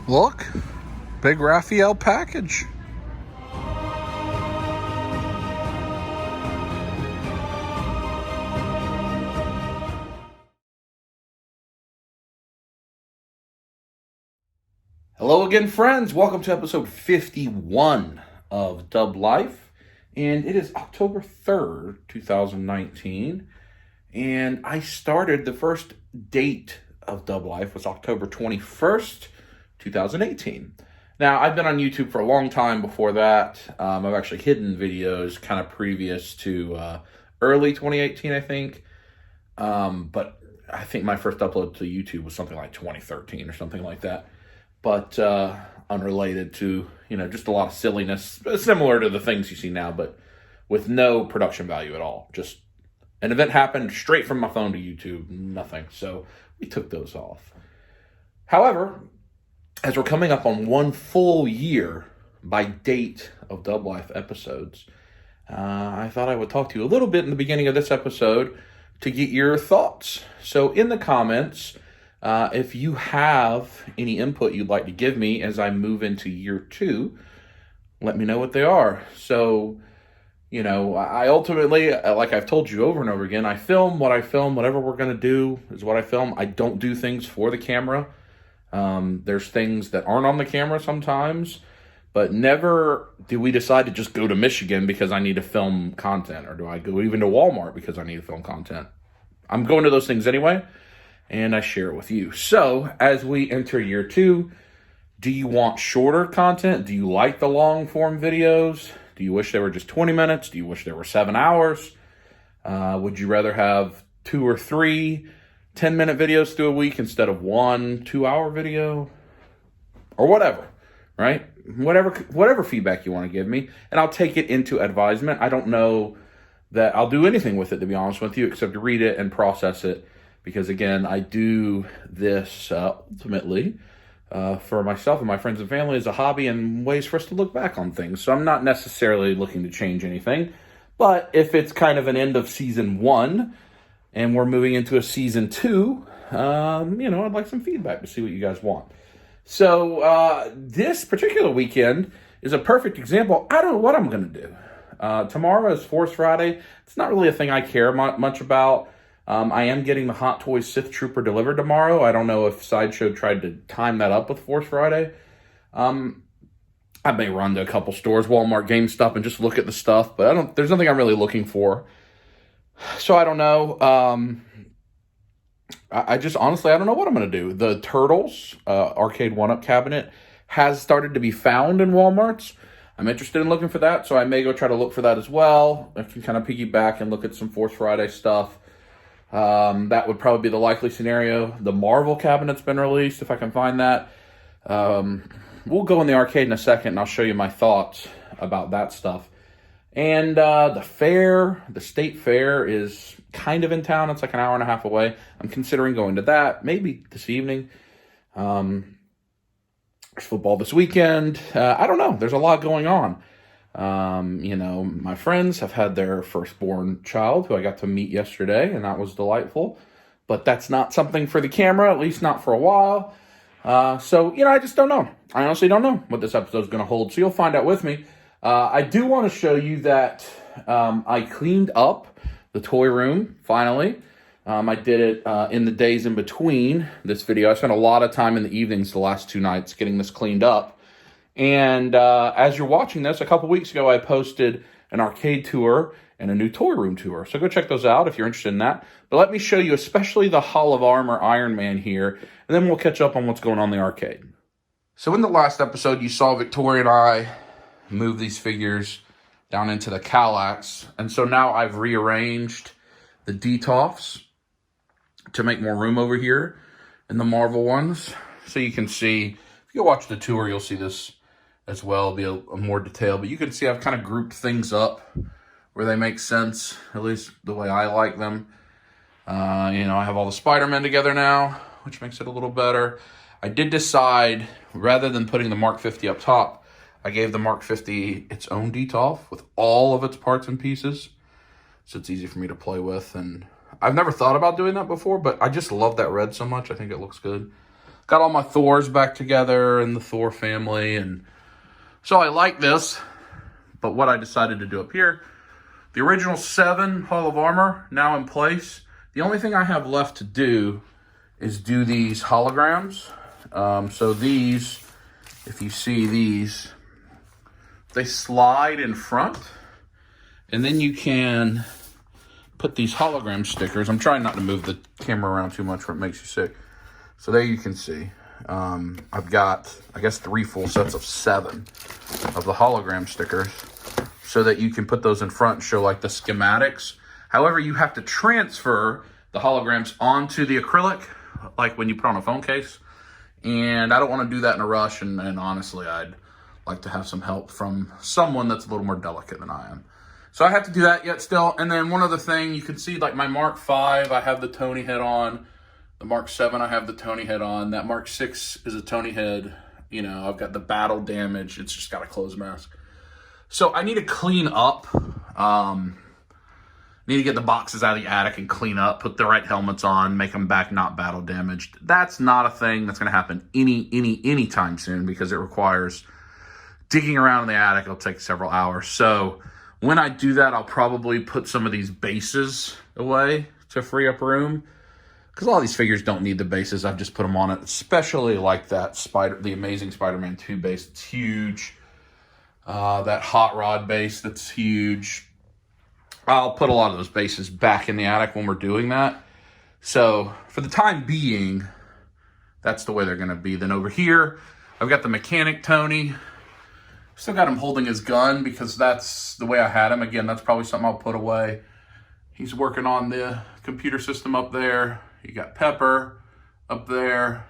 Look, big Raphael package. Hello again, friends. Welcome to episode 51 of Dub Life. And it is October 3rd, 2019. And I started the first date of Dub Life was October 21st, 2018. Now, I've been on YouTube for a long time before that. I've actually hidden videos kind of previous to early 2018, I think. But I think my first upload to YouTube was something like 2013 or something like that. But unrelated to, just a lot of silliness, similar to the things you see now, but with no production value at all. Just an event happened straight from my phone to YouTube, nothing. So we took those off. However, as we're coming up on 1 full year by date of Dub Life episodes, I thought I would talk to you a little bit in the beginning of this episode to get your thoughts. So in the comments, if you have any input you'd like to give me as I move into year 2, let me know what they are. So, I ultimately, like I've told you over and over again, I film what I film. Whatever we're going to do is what I film. I don't do things for the camera. There's things that aren't on the camera sometimes, but never do we decide to just go to Michigan because I need to film content, or do I go even to Walmart because I need to film content. I'm going to those things anyway, and I share it with you. So as we enter year 2, do you want shorter content? Do you like the long form videos? Do you wish they were just 20 minutes? Do you wish they were 7 hours? Would you rather have 2 or 3 10-minute videos through a week instead of 1 2-hour video? Or whatever, right? Whatever feedback you want to give me, and I'll take it into advisement. I don't know that I'll do anything with it, to be honest with you, except to read it and process it. Because again, I do this ultimately for myself and my friends and family as a hobby and ways for us to look back on things. So I'm not necessarily looking to change anything. But if it's kind of an end of season 1 and we're moving into a season 2, I'd like some feedback to see what you guys want. So this particular weekend is a perfect example. I don't know what I'm going to do. Tomorrow is Force Friday. It's not really a thing I care much about. I am getting the Hot Toys Sith Trooper delivered tomorrow. I don't know if Sideshow tried to time that up with Force Friday. I may run to a couple stores, Walmart, GameStop, and just look at the stuff, but there's nothing I'm really looking for. So I don't know. I just honestly, I don't know what I'm going to do. The Turtles arcade 1-up cabinet has started to be found in Walmarts. I'm interested in looking for that, so I may go try to look for that as well. I can kind of piggyback and look at some Force Friday stuff. That would probably be the likely scenario. The Marvel cabinet's been released, if I can find that. We'll go in the arcade in a second, and I'll show you my thoughts about that stuff. And the state fair is kind of in town. It's like an hour and a half away. I'm considering going to that, maybe this evening. There's football this weekend. I don't know. There's a lot going on. My friends have had their firstborn child who I got to meet yesterday, and that was delightful. But that's not something for the camera, at least not for a while. So I just don't know. I honestly don't know what this episode is going to hold. So you'll find out with me. I do want to show you that I cleaned up the toy room, finally. I did it in the days in between this video. I spent a lot of time in the evenings the last 2 nights getting this cleaned up. And as you're watching this, a couple weeks ago, I posted an arcade tour and a new toy room tour. So go check those out if you're interested in that. But let me show you especially the Hall of Armor Iron Man here, and then we'll catch up on what's going on in the arcade. So in the last episode, you saw Victoria and I move these figures down into the Kallax. And so now I've rearranged the Detolfs to make more room over here in the Marvel ones. So you can see, if you watch the tour, you'll see this as well, be a more detail. But you can see I've kind of grouped things up where they make sense, at least the way I like them. I have all the Spider-Men together now, which makes it a little better. I did decide, rather than putting the Mark 50 up top, I gave the Mark 50 its own Detolf with all of its parts and pieces. So it's easy for me to play with. And I've never thought about doing that before, but I just love that red so much. I think it looks good. got all my Thors back together and the Thor family. And so I like this. But what I decided to do up here, the original 7 Hall of Armor now in place. The only thing I have left to do is do these holograms. So these, if you see these, they slide in front. And then you can put these hologram stickers. I'm trying not to move the camera around too much where it makes you sick. So there you can see. I've got, I guess, 3 full sets of 7 of the hologram stickers so that you can put those in front and show like the schematics. However, you have to transfer the holograms onto the acrylic, like when you put on a phone case. And I don't want to do that in a rush. And honestly, I'd like to have some help from someone that's a little more delicate than I am. So I have to do that yet still. And then one other thing, you can see like my Mark V, I have the Tony head on. The Mark 7, I have the Tony head on. That Mark 6 is a Tony head. You know, I've got the battle damage. It's just got a closed mask. So I need to clean up. Need to get the boxes out of the attic and clean up, put the right helmets on, make them back not battle damaged. That's not a thing that's going to happen anytime soon because it requires digging around in the attic. It'll take several hours. So when I do that, I'll probably put some of these bases away to free up room. Because a lot of these figures don't need the bases. I've just put them on it, especially like that the Amazing Spider-Man 2 base. It's huge. That Hot Rod base, that's huge. I'll put a lot of those bases back in the attic when we're doing that. So for the time being, that's the way they're going to be. Then over here, I've got the Mechanic Tony. Still got him holding his gun because that's the way I had him. Again, that's probably something I'll put away. He's working on the computer system up there. You got Pepper up there.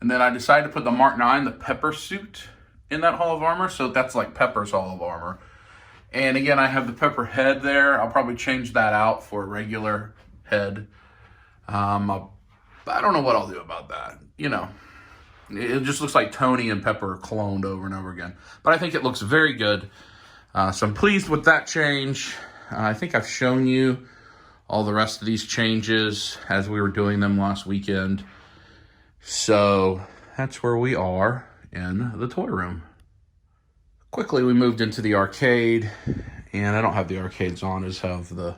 And then I decided to put the Mark 9, the Pepper suit, in that Hall of Armor. So that's like Pepper's Hall of Armor. And again, I have the Pepper head there. I'll probably change that out for a regular head. I don't know what I'll do about that. You know, it just looks like Tony and Pepper cloned over and over again. But I think it looks very good. So I'm pleased with that change. I think I've shown you all the rest of these changes as we were doing them last weekend. So that's where we are in the toy room. Quickly, we moved into the arcade, and I don't have the arcades on, I just have the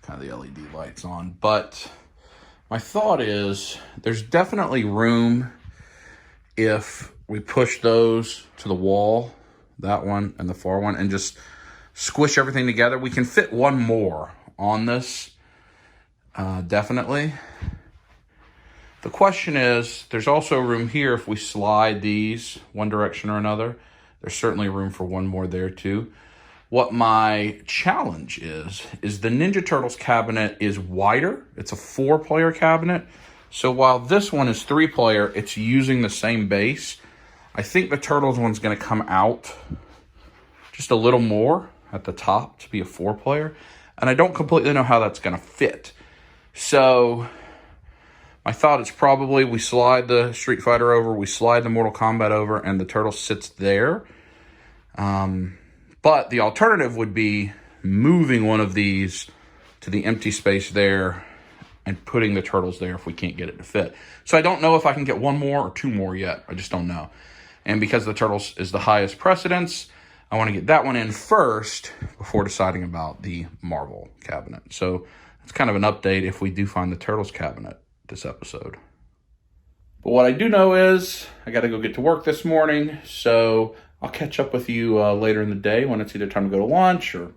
kind of the LED lights on. But my thought is there's definitely room if we push those to the wall, that one and the far one, and just squish everything together. We can fit one more on this, definitely. The question is, there's also room here if we slide these one direction or another. There's certainly room for one more there too. What my challenge is the Ninja Turtles cabinet is wider. It's a 4-player cabinet. So while this one is 3-player, it's using the same base. I think the Turtles one's going to come out just a little more at the top to be a 4-player. And I don't completely know how that's going to fit. So my thought is probably we slide the Street Fighter over, we slide the Mortal Kombat over, and the Turtle sits there. But the alternative would be moving one of these to the empty space there and putting the Turtles there if we can't get it to fit. So I don't know if I can get one more or 2 more yet. I just don't know. And because the Turtles is the highest precedence, I want to get that one in first before deciding about the Marvel cabinet. So it's kind of an update if we do find the Turtles cabinet this episode. But what I do know is I got to go get to work this morning, so I'll catch up with you later in the day when it's either time to go to lunch or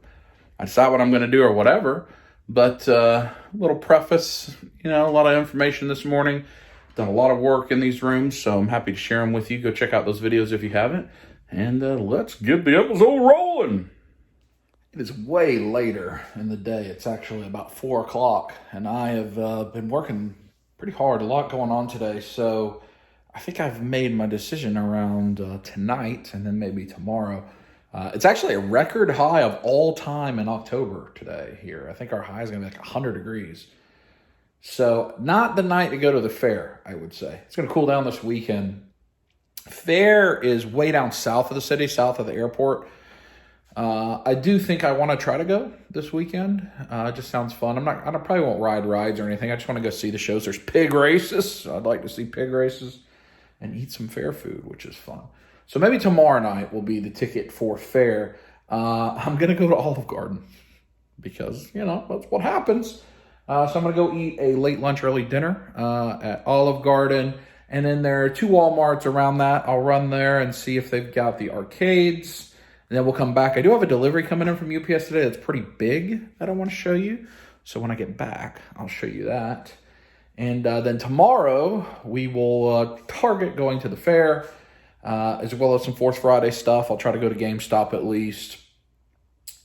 I decide what I'm going to do or whatever. But a little preface, a lot of information this morning. Done a lot of work in these rooms, so I'm happy to share them with you. Go check out those videos if you haven't. And let's get the episode rolling. It is way later in the day. It's actually about 4 o'clock, and I have been working pretty hard. A lot going on today, so I think I've made my decision around tonight and then maybe tomorrow. It's actually a record high of all time in October today here. I think our high is going to be like 100 degrees. So not the night to go to the fair, I would say. It's going to cool down this weekend. Fair is way down south of the city, south of the airport. I do think I want to try to go this weekend. It just sounds fun. I probably won't ride rides or anything. I just want to go see the shows. There's pig races. I'd like to see pig races. and eat some fair food, which is fun. So maybe tomorrow night will be the ticket for fair. I'm going to go to Olive Garden because, that's what happens. So I'm going to go eat a late lunch, early dinner at Olive Garden. And then there are 2 Walmarts around that. I'll run there and see if they've got the arcades. And then we'll come back. I do have a delivery coming in from UPS today that's pretty big that I want to show you. So when I get back, I'll show you that. And then tomorrow, we will target going to the fair, as well as some Force Friday stuff. I'll try to go to GameStop at least.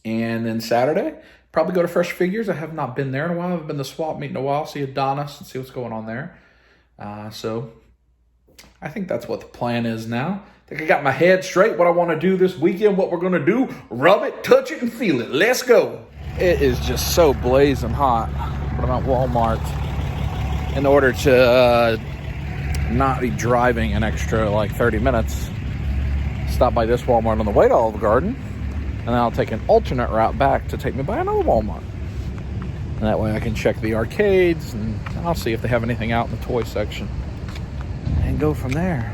And then Saturday, probably go to Fresh Figures. I have not been there in a while. I haven't been to Swap Meet in a while. See Adonis and see what's going on there. So I think that's what the plan is now. I think I got my head straight. What I want to do this weekend, what we're going to do, rub it, touch it, and feel it. Let's go. It is just so blazing hot. But I'm at Walmart in order to not be driving an extra 30 minutes. Stop by this Walmart on the way to Olive Garden, and then I'll take an alternate route back to take me by another Walmart. And that way I can check the arcades, and I'll see if they have anything out in the toy section and go from there.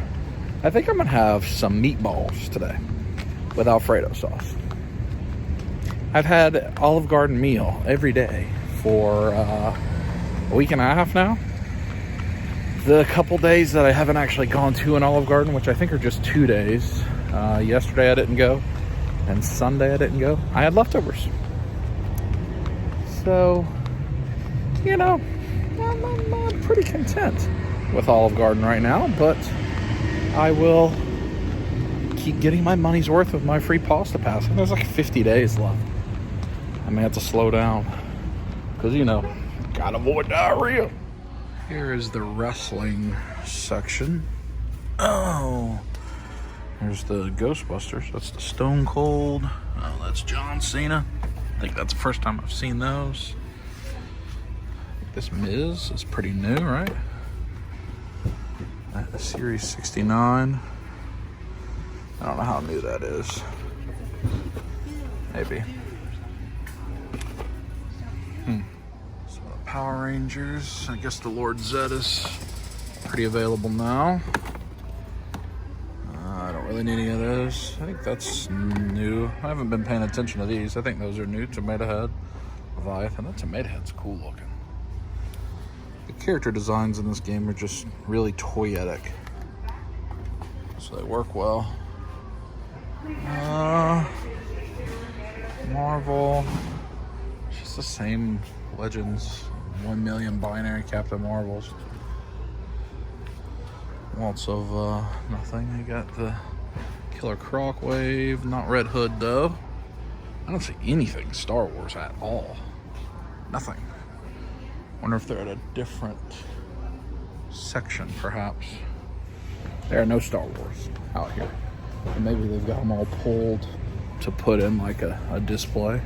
I think I'm going to have some meatballs today with Alfredo sauce. I've had Olive Garden meal every day for a week and a half now. The couple days that I haven't actually gone to an Olive Garden, which I think are just 2 days. Yesterday I didn't go, and Sunday I didn't go. I had leftovers. So, I'm pretty content with Olive Garden right now, but I will keep getting my money's worth with my free pasta pass. And there's 50 days left. I may have to slow down because, gotta avoid diarrhea. Here is the wrestling section. Oh, there's the Ghostbusters. That's the Stone Cold. Oh, that's John Cena. I think that's the first time I've seen those. This Miz is pretty new, right? Series 69. I don't know how new that is. Maybe. So Power Rangers. I guess the Lord Zed is pretty available now. I don't really need any of those. I think that's new. I haven't been paying attention to these. I think those are new. Tomato Head, Leviathan. That Tomato Head's cool looking. The character designs in this game are just really toyetic, so they work well. Marvel, just the same Legends, 1 million binary Captain Marvels. Lots of nothing. You got the Killer Croc wave, not Red Hood though. I don't see anything Star Wars at all. Nothing. Wonder if they're at a different section, perhaps. There are no Star Wars out here. And maybe they've got them all pulled to put in a display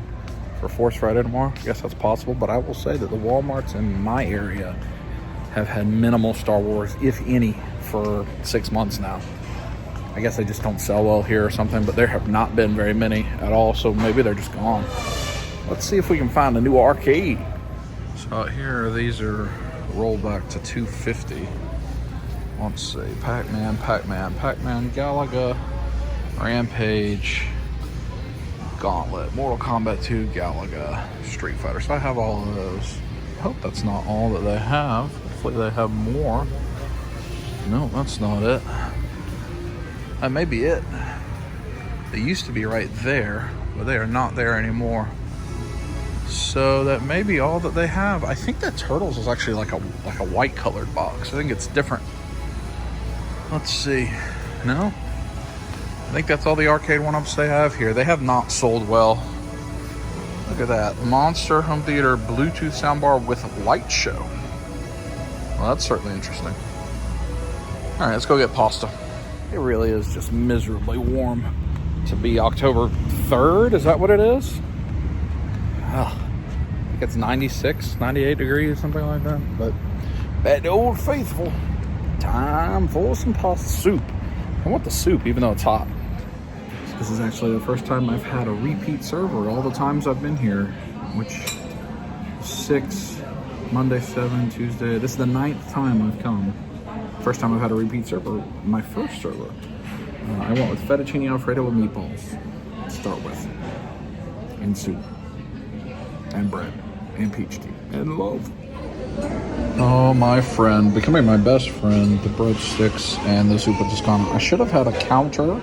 for Force Friday tomorrow. I guess that's possible, but I will say that the Walmarts in my area have had minimal Star Wars, if any, for 6 months now. I guess they just don't sell well here or something, but there have not been very many at all, so maybe they're just gone. Let's see if we can find a new arcade. So out here, these are rollback to $2.50. Let's see, Pac-Man, Galaga, Rampage, Gauntlet, Mortal Kombat 2, Galaga, Street Fighter. So I have all of those. I hope that's not all that they have. Hopefully they have more. No, that's not it. That may be it. They used to be right there, but they are not there anymore. So that may be all that they have. I think that Turtles is actually like a white colored box. I think it's different. Let's see. No? I think that's all the arcade one-ups they have here. They have not sold well. Look at that. Monster Home Theater Bluetooth soundbar with light show. Well, that's certainly interesting. All right, let's go get pasta. It really is just miserably warm to be October 3rd. Is that what it is? I think it's 96, 98 degrees, something like that. But back to Old Faithful. Time for some pasta soup. I want the soup, even though it's hot. This is actually the first time I've had a repeat server all the times I've been here, which 6, Monday 7, Tuesday. This is the 9th time I've come. First time I've had a repeat server, my first server. I went with fettuccine alfredo with meatballs to start with, and soup, and bread, and peach tea, and love. Oh, my friend, becoming my best friend, the breadsticks and the zuppa toscana. I should have had a counter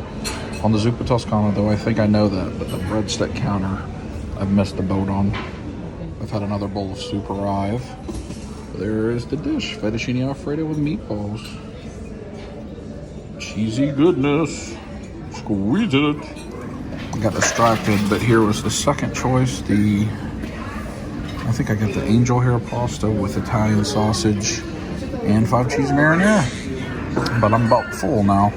on the zuppa toscana, though I think I know that, but the breadstick counter, I've missed the boat on. I've had another bowl of soup arrive. There is the dish, fettuccine alfredo with meatballs. Cheesy goodness. Squeeze it. I got distracted, but here was the second choice. I think I got the angel hair pasta with Italian sausage and 5 cheese marinara. But I'm about full now.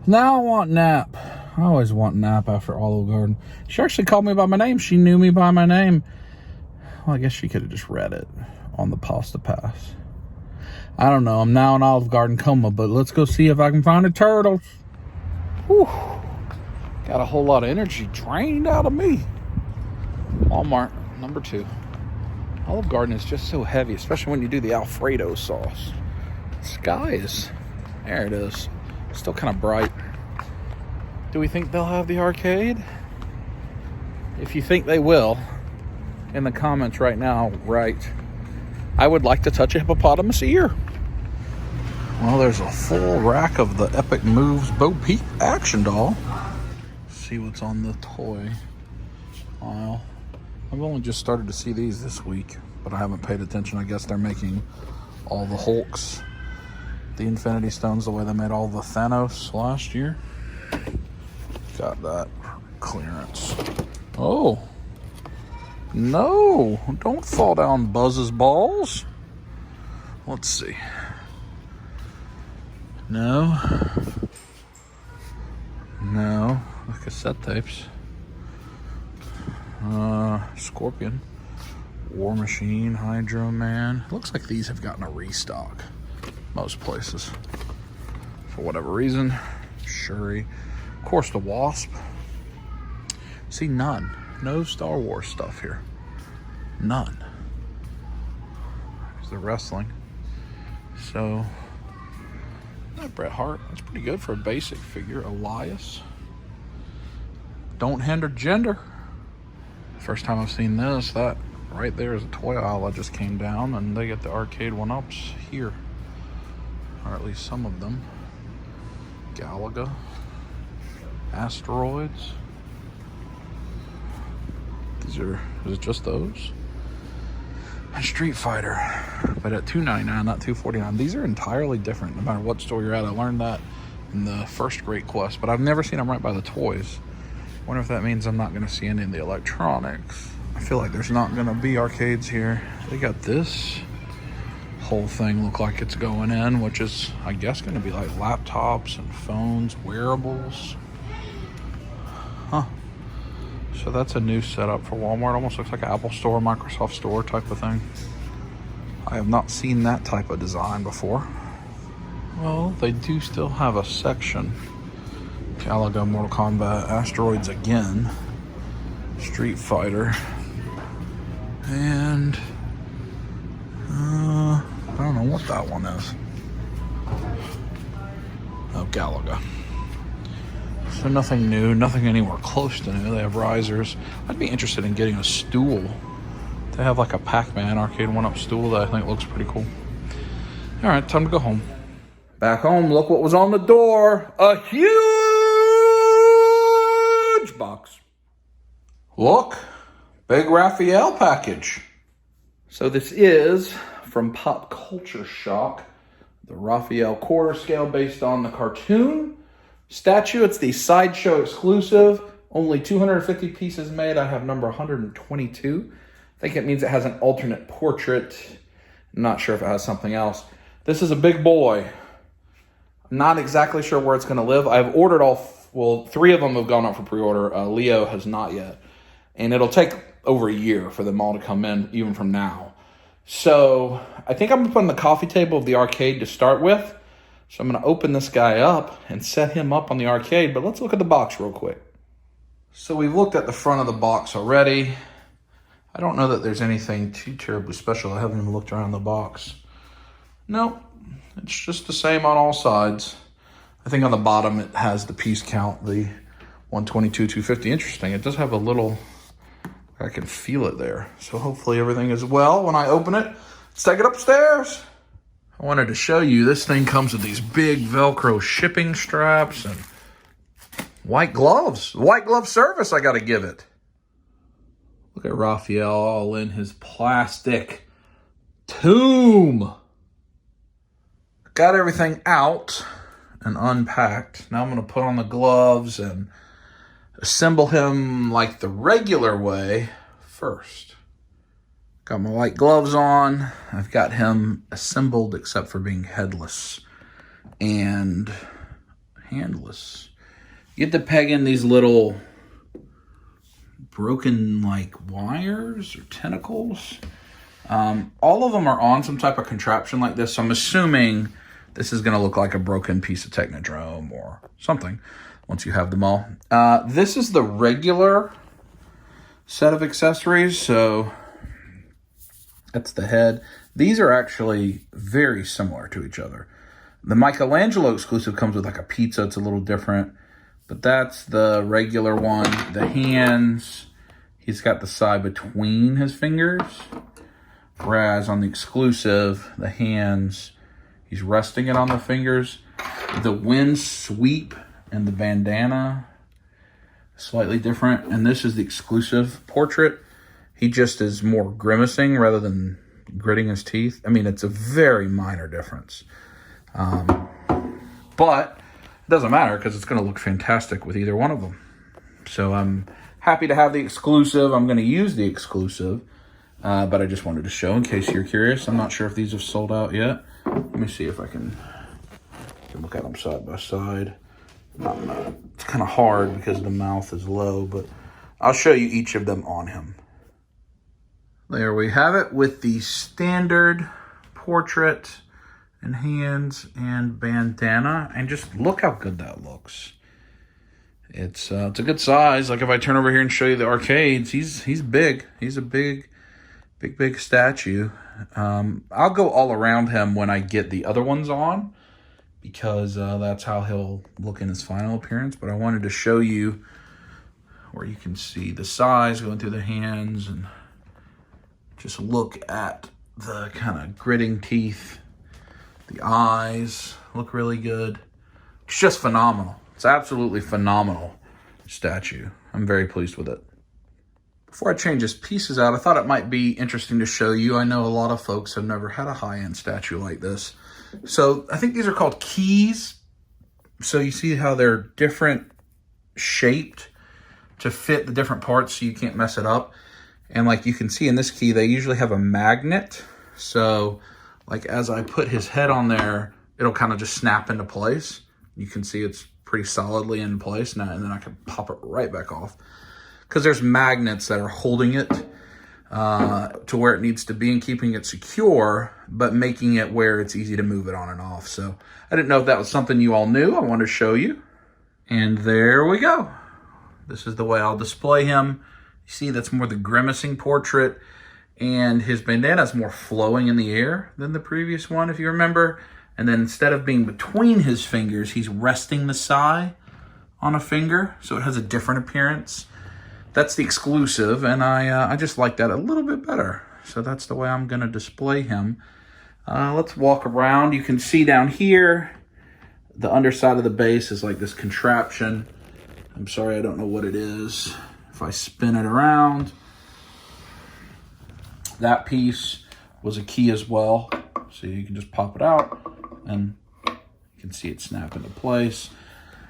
Now I want nap. I always want nap after Olive Garden. She actually called me by my name. She knew me by my name. Well, I guess she could have just read it on the pasta pass. I don't know. I'm now in Olive Garden coma, but let's go see if I can find a turtle. Whew. Got a whole lot of energy drained out of me. Walmart, number 2. Olive Garden is just so heavy, especially when you do the Alfredo sauce. The sky is, there it is. Still kind of bright. Do we think they'll have the arcade? If you think they will, in the comments right now, write, I would like to touch a hippopotamus ear. Well, there's a full rack of the Epic Moves Bo Peep action doll. See what's on the toy aisle. I've only just started to see these this week, but I haven't paid attention. I guess they're making all the Hulks, the Infinity Stones, the way they made all the Thanos last year. Got that clearance. Oh. No, don't fall down Buzz's balls. Let's see. No. No, the cassette tapes. Scorpion. War Machine, Hydro Man. Looks like these have gotten a restock. Most places. For whatever reason. Shuri. Of course, the Wasp. See, none. No Star Wars stuff here. None. There's the wrestling. So, not Bret Hart. That's pretty good for a basic figure. Elias. Don't hinder gender. First time I've seen this. That right there is a toy aisle I just came down, and they get the arcade one-ups here. Or at least some of them. Galaga. Asteroids. Is it just those? And Street Fighter, but at $2.99, not $2.49. These are entirely different no matter what store you're at. I learned that in the first Great Quest, but I've never seen them right by the toys. Wonder if that means I'm not going to see any of the electronics. I feel like there's not going to be arcades here. They got this whole thing look like it's going in, which is, I guess, going to be like laptops and phones, wearables. Huh. So that's a new setup for Walmart. Almost looks like an Apple Store, Microsoft Store type of thing. I have not seen that type of design before. Well, they do still have a section. Galaga, Mortal Kombat, Asteroids again, Street Fighter, and I don't know what that one is. Oh, Galaga. So nothing new, nothing anywhere close to new. They have risers. I'd be interested in getting a stool. They have like a Pac-Man arcade one-up stool that I think looks pretty cool. All right, time to go home. Back home, look what was on the door. A huge box. Look, big Raphael package. So this is from Pop Culture Shock, the Raphael quarter scale based on the cartoon statue. It's the Sideshow exclusive. Only 250 pieces made. I have number 122. I think it means it has an alternate portrait. I'm not sure if it has something else. This is a big boy. I'm not exactly sure where it's going to live. I've ordered well, 3 of them have gone up for pre-order. Leo has not yet. And it'll take over a year for them all to come in, even from now. So I think I'm going to put on the coffee table of the arcade to start with. So I'm going to open this guy up and set him up on the arcade. But let's look at the box real quick. So we've looked at the front of the box already. I don't know that there's anything too terribly special. I haven't even looked around the box. Nope, it's just the same on all sides. I think on the bottom it has the piece count, the 122, 250. Interesting, it does have a little, I can feel it there. So hopefully everything is well when I open it. Let's take it upstairs. I wanted to show you, this thing comes with these big Velcro shipping straps and white gloves. White glove service, I gotta give it. Look at Raphael all in his plastic tomb. Got everything out and unpacked. Now I'm gonna put on the gloves and assemble him like the regular way first. Got my white gloves on. I've got him assembled except for being headless and handless. You get to peg in these little broken like wires or tentacles. All of them are on some type of contraption like this, so I'm assuming this is going to look like a broken piece of Technodrome or something once you have them all. This is the regular set of accessories, so that's the head. These are actually very similar to each other. The Michelangelo exclusive comes with like a pizza. It's a little different, but that's the regular one. The hands, he's got the side between his fingers, whereas on the exclusive, the hands, he's resting it on the fingers. The wind sweep and the bandana, slightly different. And this is the exclusive portrait. He just is more grimacing rather than gritting his teeth. I mean, it's a very minor difference. But it doesn't matter because it's going to look fantastic with either one of them. So I'm happy to have the exclusive. I'm going to use the exclusive. But I just wanted to show in case you're curious. I'm not sure if these have sold out yet. Let me see if I can look at them side by side. It's kind of hard because the mouth is low, but I'll show you each of them on him. There we have it with the standard portrait and hands and bandana. And just look how good that looks. It's a good size. Like if I turn over here and show you the arcades, he's big. He's a big statue. I'll go all around him when I get the other ones on because that's how he'll look in his final appearance. But I wanted to show you where you can see the size going through the hands and just look at the kind of gritting teeth. The eyes look really good. It's just phenomenal. It's absolutely phenomenal statue. I'm very pleased with it. Before I change his pieces out, I thought it might be interesting to show you. I know a lot of folks have never had a high-end statue like this. So I think these are called keys. So you see how they're different shaped to fit the different parts so you can't mess it up. And like you can see in this key, they usually have a magnet. So like as I put his head on there, it'll kind of just snap into place. You can see it's pretty solidly in place now, and then I can pop it right back off. Because there's magnets that are holding it to where it needs to be and keeping it secure, but making it where it's easy to move it on and off. So I didn't know if that was something you all knew. I wanted to show you. And there we go. This is the way I'll display him. You see, that's more the grimacing portrait. And his bandana is more flowing in the air than the previous one, if you remember. And then instead of being between his fingers, he's resting the sai on a finger. So it has a different appearance. That's the exclusive, and I just like that a little bit better. So that's the way I'm going to display him. Let's walk around. You can see down here, the underside of the base is like this contraption. I'm sorry, I don't know what it is. If I spin it around, that piece was a key as well. So you can just pop it out, and you can see it snap into place.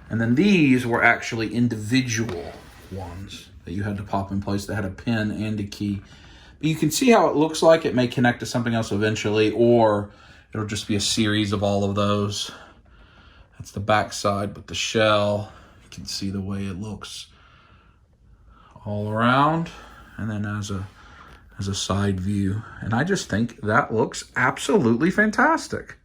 And then these were actually individual ones that you had to pop in place that had a pin and a key. But you can see how it looks like it may connect to something else eventually, or it'll just be a series of all of those. That's the back side, but the shell, you can see the way it looks all around, and then as a side view. And I just think that looks absolutely fantastic.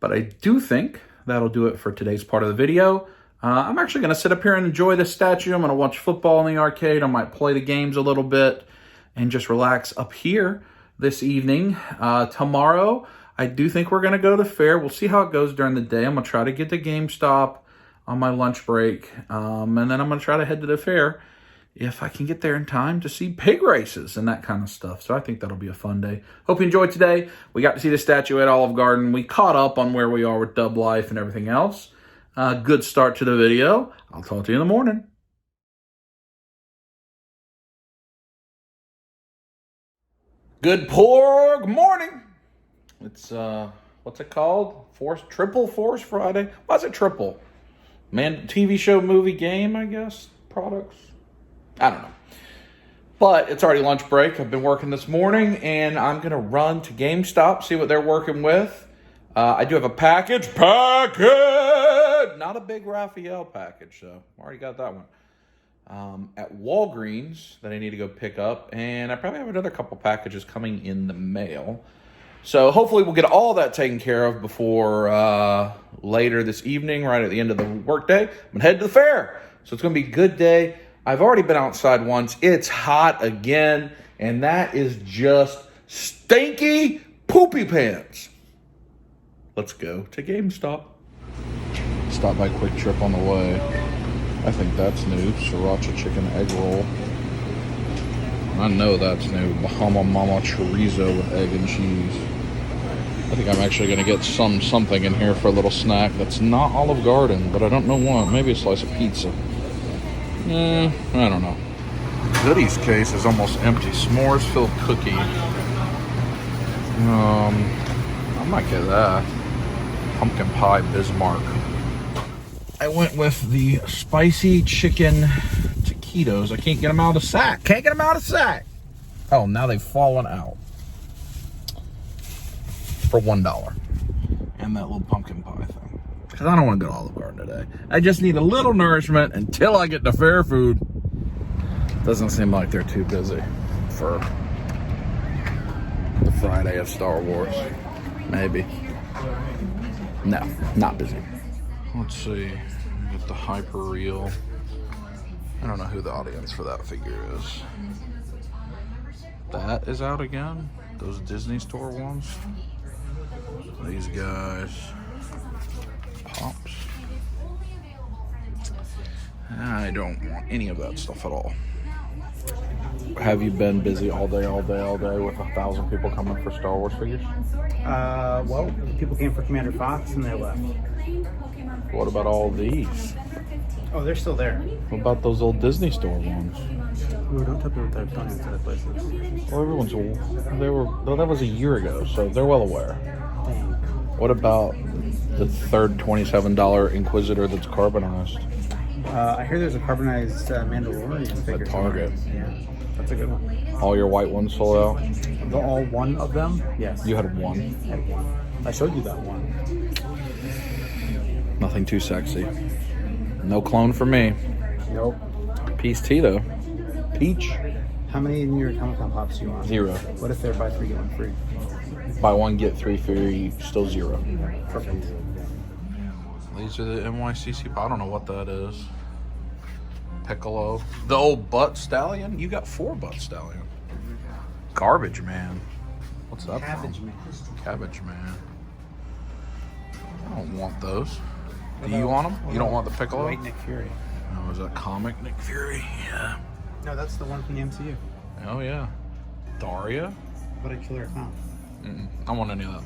But I do think that'll do it for today's part of the video. I'm actually going to sit up here and enjoy this statue. I'm going to watch football in the arcade. I might play the games a little bit and just relax up here this evening. Tomorrow, I do think we're going to go to the fair. We'll see how it goes during the day. I'm going to try to get to GameStop on my lunch break. And then I'm going to try to head to the fair if I can get there in time to see pig races and that kind of stuff. So I think that'll be a fun day. Hope you enjoyed today. We got to see the statue at Olive Garden. We caught up on where we are with Dub Life and everything else. Good start to the video. I'll talk to you in the morning. Good porg morning. It's, what's it called? Triple Force Friday? Why is it triple? Man, TV show, movie, game, I guess? Products? I don't know. But it's already lunch break. I've been working this morning, and I'm going to run to GameStop, see what they're working with. I do have a package. Not a big Raphael package, so I already got that one. At Walgreens that I need to go pick up, and I probably have another couple packages coming in the mail. So hopefully we'll get all that taken care of before later this evening, right at the end of the workday. I'm going to head to the fair. So it's going to be a good day. I've already been outside once. It's hot again, and that is just stinky poopy pants. Let's go to GameStop. Stop by Quick Trip on the way. I think that's new. Sriracha chicken egg roll. I know that's new. Bahama Mama chorizo with egg and cheese. I think I'm actually going to get something in here for a little snack that's not Olive Garden, but I don't know what. Maybe a slice of pizza. I don't know. Goodies case is almost empty. S'mores filled cookie. I might get that. Pumpkin pie Bismarck. I went with the spicy chicken taquitos. I can't get them out of the sack. Can't get them out of the sack. Oh, now they've fallen out. For $1. And that little pumpkin pie thing. Because I don't want to go to Olive Garden today. I just need a little nourishment until I get to fair food. Doesn't seem like they're too busy for the Friday of Star Wars. Maybe. No, not busy. Let's see. Get the hyper real. I don't know who the audience for that figure is. That is out again? Those Disney Store ones? These guys. Pops. I don't want any of that stuff at all. Have you been busy all day with 1,000 people coming for Star Wars figures? Well, people came for Commander Fox and they left. What about all these? Oh, they're still there. What about those old Disney Store ones? Ooh, don't tell people they're going into the places. Well, that was a year ago, so they're well aware. Dang. What about the third $27 Inquisitor that's carbonized? I hear there's a carbonized Mandalorian figure. At Target. Yeah, that's a good one. All your white ones sold out? All one of them? Yes. You had one? I had one. I showed you that one. Nothing too sexy. No clone for me. Nope. Peace tea though. Peach. How many New York Comic Con pops do you want? 0. What if they're buy 3 get 1 free? Buy 1 get 3 free. Still 0. Perfect. These are the NYCC. I don't know what that is. Piccolo. The old butt stallion. You got 4 butt stallion. Garbage man. What's that? Cabbage from? Man. Cabbage man. I don't want those. Do you want them? You don't want the Piccolo? White Nick Fury. Oh, is that comic Nick Fury? Yeah. No, that's the one from the MCU. Oh yeah. Daria? What a killer clown. I don't want any of that.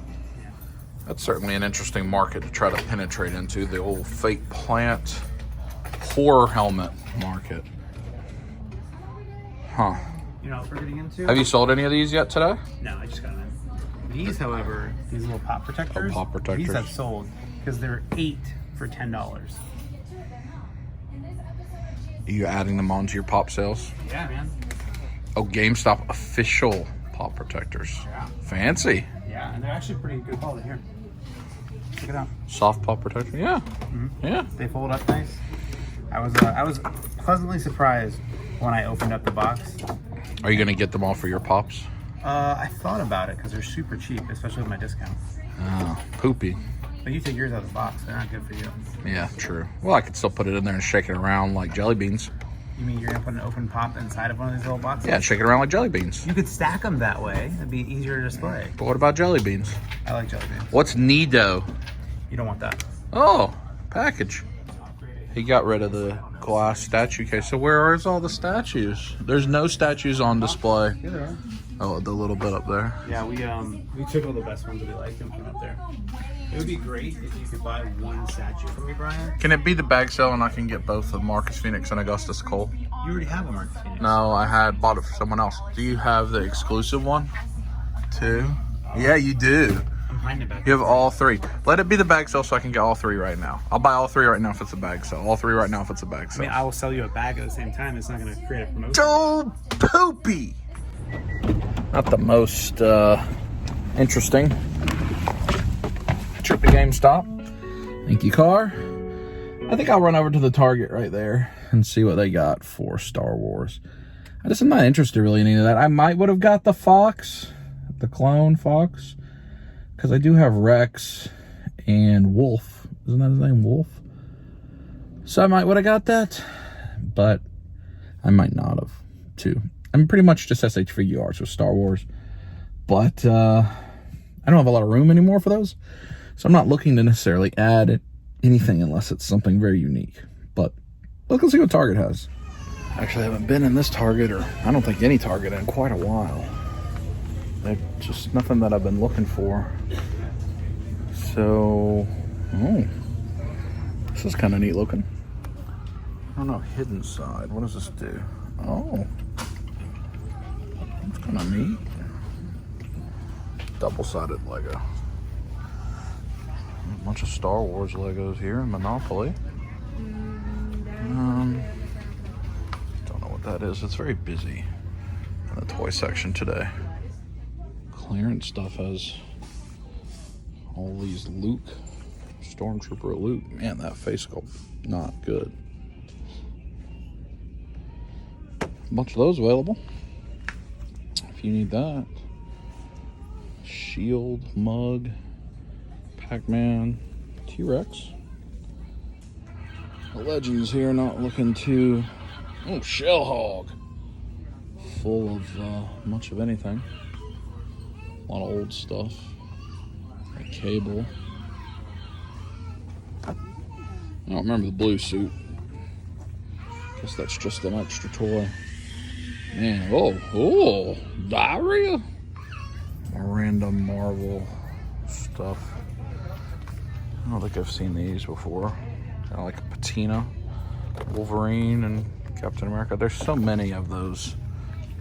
That's certainly an interesting market to try to penetrate into, the old fake plant horror helmet market. Huh. You know what we're getting into? Have you sold any of these yet today? No, I just got them. These, however, these little pop protectors. Oh, pop protectors. These I've sold because they're 8 for $10. Are you adding them onto your pop sales? Yeah, man. Oh, GameStop official pop protectors. Yeah. Fancy. Yeah, and they're actually pretty good quality. Here, check it out. Soft pop protection. Yeah. Yeah. They fold up nice. I was pleasantly surprised when I opened up the box. Are you gonna get them all for your pops? I thought about it because they're super cheap, especially with my discount. Oh, poopy. But you take yours out of the box. They're not good for you. Yeah, true. Well, I could still put it in there and shake it around like jelly beans. You mean you're gonna put an open pop inside of one of these little boxes? Yeah, shake it around like jelly beans. You could stack them that way. It'd be easier to display. But what about jelly beans? I like jelly beans. What's Nido? You don't want that. Oh, package. He got rid of the glass statue case. So where is all the statues? There's no statues on display. Yeah, there are. Oh, the little bit up there. Yeah, we took all the best ones that we liked and put them up there. It would be great if you could buy one statue from me, Brian. Can it be the bag sale and I can get both of Marcus Phoenix and Augustus Cole? You already have a Marcus Phoenix. No, I had bought it for someone else. Do you have the exclusive one too? Yeah, you do. I'm hiding it back. You have all three. Let it be the bag sale so I can get all three right now. I'll buy all three right now if it's a bag sale. All three right now if it's a bag I sale. mean, I will sell you a bag at the same time. It's not going to create a promotion. So poopy. Not the most interesting trip to GameStop. Thank you, car. I think I'll run over to the Target right there and see what they got for Star Wars. I just am not interested really in any of that. I might would have got the Fox, the clone Fox, because I do have Rex and Wolf. Isn't that his name, Wolf? So I might would have got that, but I might not have too. I'm pretty much just SH figure arts with Star Wars, but I don't have a lot of room anymore for those, so I'm not looking to necessarily add anything unless it's something very unique. But let's see what Target has. Actually, I haven't been in this Target, or I don't think any Target, in quite a while. They're just nothing that I've been looking for. So, this is kind of neat looking. I don't know, hidden side. What does this do? Oh. It's kind of neat. Double-sided Lego. A bunch of Star Wars Legos here. Monopoly. Don't know what that is. It's very busy in the toy section today. Clearance stuff has all these Luke, Stormtrooper Luke. Man, that face sculpt, not good. A bunch of those available if you need that. Shield, mug, Pac-Man, T-Rex. The Legends here, not looking too... Oh, Shell Hog. Full of much of anything. A lot of old stuff. A Cable. I don't remember the blue suit. Guess that's just an extra toy. Man, oh, diarrhea. More random Marvel stuff. I don't think I've seen these before. Kind of like a patina, Wolverine, and Captain America. There's so many of those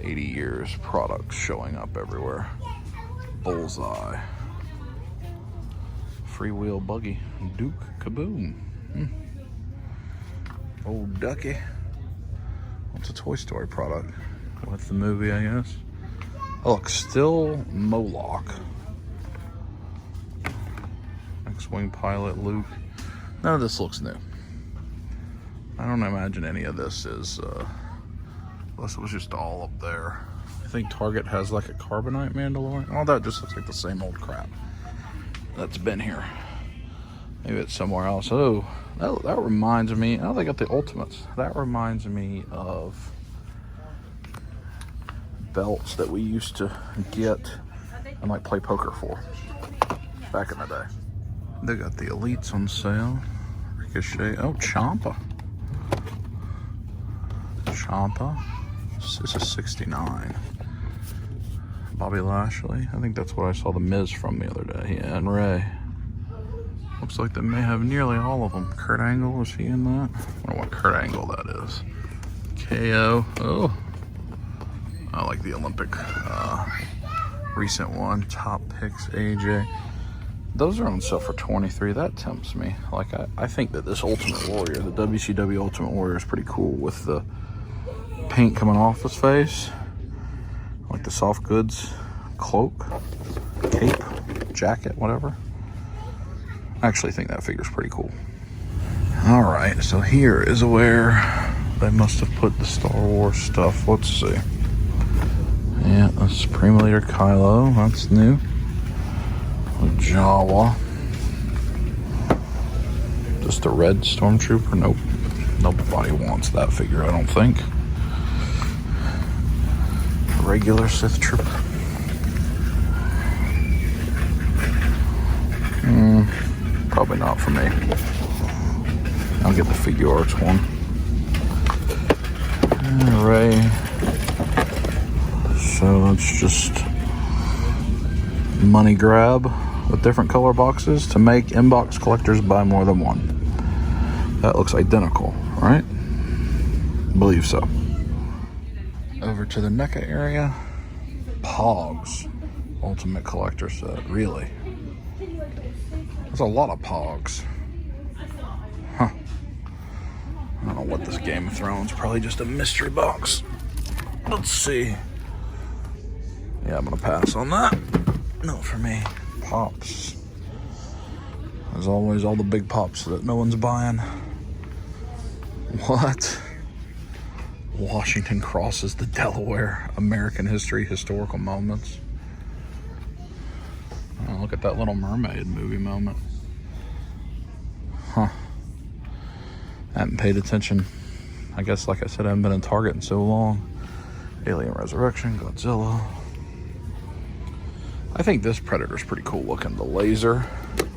80 years products showing up everywhere. Bullseye. Freewheel buggy. Duke Kaboom. Old Ducky. What's a Toy Story product? With the movie, I guess. Oh, look, still Moloch. X-Wing pilot Luke. None of this looks new. I don't imagine any of this is, this was just all up there. I think Target has like a Carbonite Mandalorian. Oh, that just looks like the same old crap that's been here. Maybe it's somewhere else. Oh, that reminds me, oh, they got the Ultimates. That reminds me of belts that we used to get and like play poker for back in the day. They got the Elites on sale. Ricochet. Oh, Ciampa. This is 69. Bobby Lashley. I think that's what I saw the Miz from the other day. Yeah, and Ray. Looks like they may have nearly all of them. Kurt Angle, is he in that? I don't know what Kurt Angle that is. KO. Oh. I like the Olympic recent one. Top Picks AJ. Those are on sale for $23. That tempts me. Like, I think that this Ultimate Warrior, the WCW Ultimate Warrior, is pretty cool with the paint coming off his face. Like the soft goods cloak, cape, jacket, whatever. I actually think that figure's pretty cool. All right, so here is where they must have put the Star Wars stuff. Let's see. Yeah, a Supreme Leader Kylo, that's new. A Jawa. Just a red Stormtrooper, nope. Nobody wants that figure, I don't think. Regular Sith Trooper. Probably not for me. I'll get the Figure Arts one. Alright. So it's just money grab with different color boxes to make inbox collectors buy more than one. That looks identical, right? I believe so. Over to the NECA area. Pogs. Ultimate Collector Set. Really? There's a lot of Pogs. Huh. I don't know what this Game of Thrones. Probably just a mystery box. Let's see. Yeah, I'm gonna pass on that. No for me. Pops. As always, all the big pops that no one's buying. What? Washington crosses the Delaware. American history, historical moments. Oh, look at that Little Mermaid movie moment. Huh. I haven't paid attention. I guess, like I said, I haven't been in Target in so long. Alien Resurrection, Godzilla. I think this Predator's pretty cool looking. The laser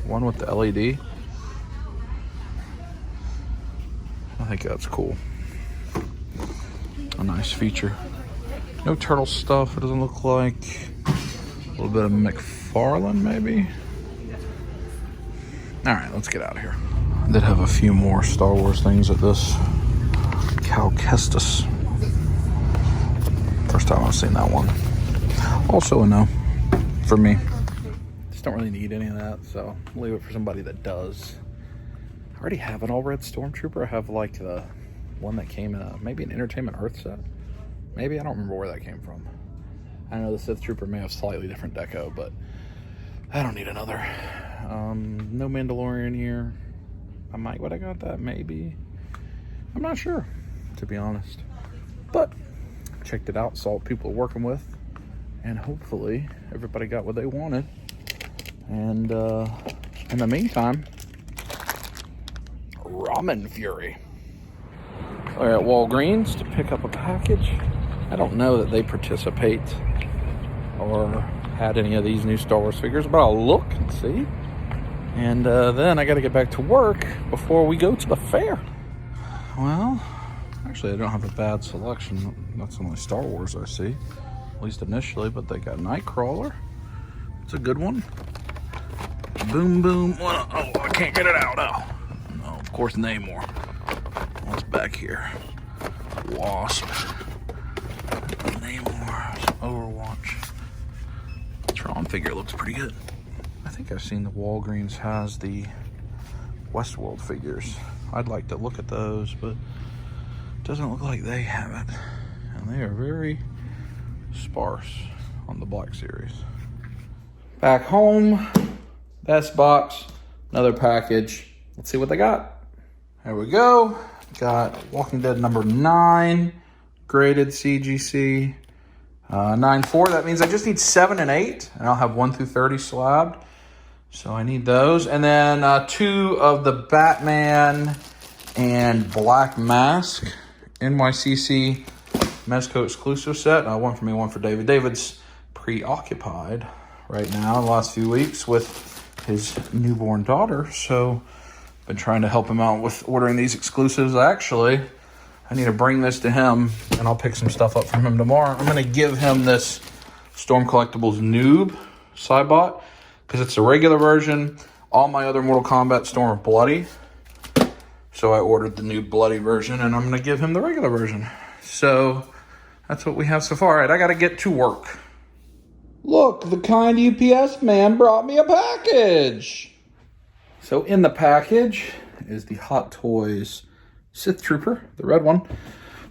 one with the LED. I think that's cool. A nice feature. No turtle stuff, it doesn't look like. A little bit of McFarlane, maybe. All right, let's get out of here. I did have a few more Star Wars things at this Cal Kestis. First time I've seen that one. Also a no for me. Just don't really need any of that, so I'll leave it for somebody that does. I already have an all-red Stormtrooper. I have like the one that came in maybe an Entertainment Earth set. Maybe, I don't remember where that came from. I know the Sith Trooper may have slightly different deco, but I don't need another. No Mandalorian here. I might would have got that, maybe. I'm not sure, to be honest. But checked it out, saw what people are working with, and hopefully everybody got what they wanted. And in the meantime, Ramen Fury. We're at Walgreens to pick up a package. I don't know that they participate or had any of these new Star Wars figures, but I'll look and see. And then I got to get back to work before we go to the fair. Well, actually I don't have a bad selection. That's only Star Wars I see, at least initially, but they got Nightcrawler. It's a good one. Boom Boom. Oh, I can't get it out. Oh, no, of course Namor. What's back here? Wasp. Namor. Overwatch. Tron figure looks pretty good. I think I've seen the Walgreens has the Westworld figures. I'd like to look at those, but it doesn't look like they have it. And they are very sparse on the Black Series. Back home, Best Box, another package. Let's see what they got. There we go. Got Walking Dead number 9, graded CGC, 9.4. That means I just need 7 and 8, and I'll have 1 through 30 slabbed. So I need those. And then 2 of the Batman and Black Mask NYCC Mezco exclusive set. 1 for me, 1 for David. David's preoccupied right now the last few weeks with his newborn daughter, so been trying to help him out with ordering these exclusives. Actually, I need to bring this to him, and I'll pick some stuff up from him tomorrow. I'm going to give him this Storm Collectibles Noob Cybot, because it's a regular version. All my other Mortal Kombat Storm are bloody, so I ordered the new bloody version, and I'm going to give him the regular version. So that's what we have so far. All right, I got to get to work. Look, the kind UPS man brought me a package. So in the package is the Hot Toys Sith Trooper, the red one,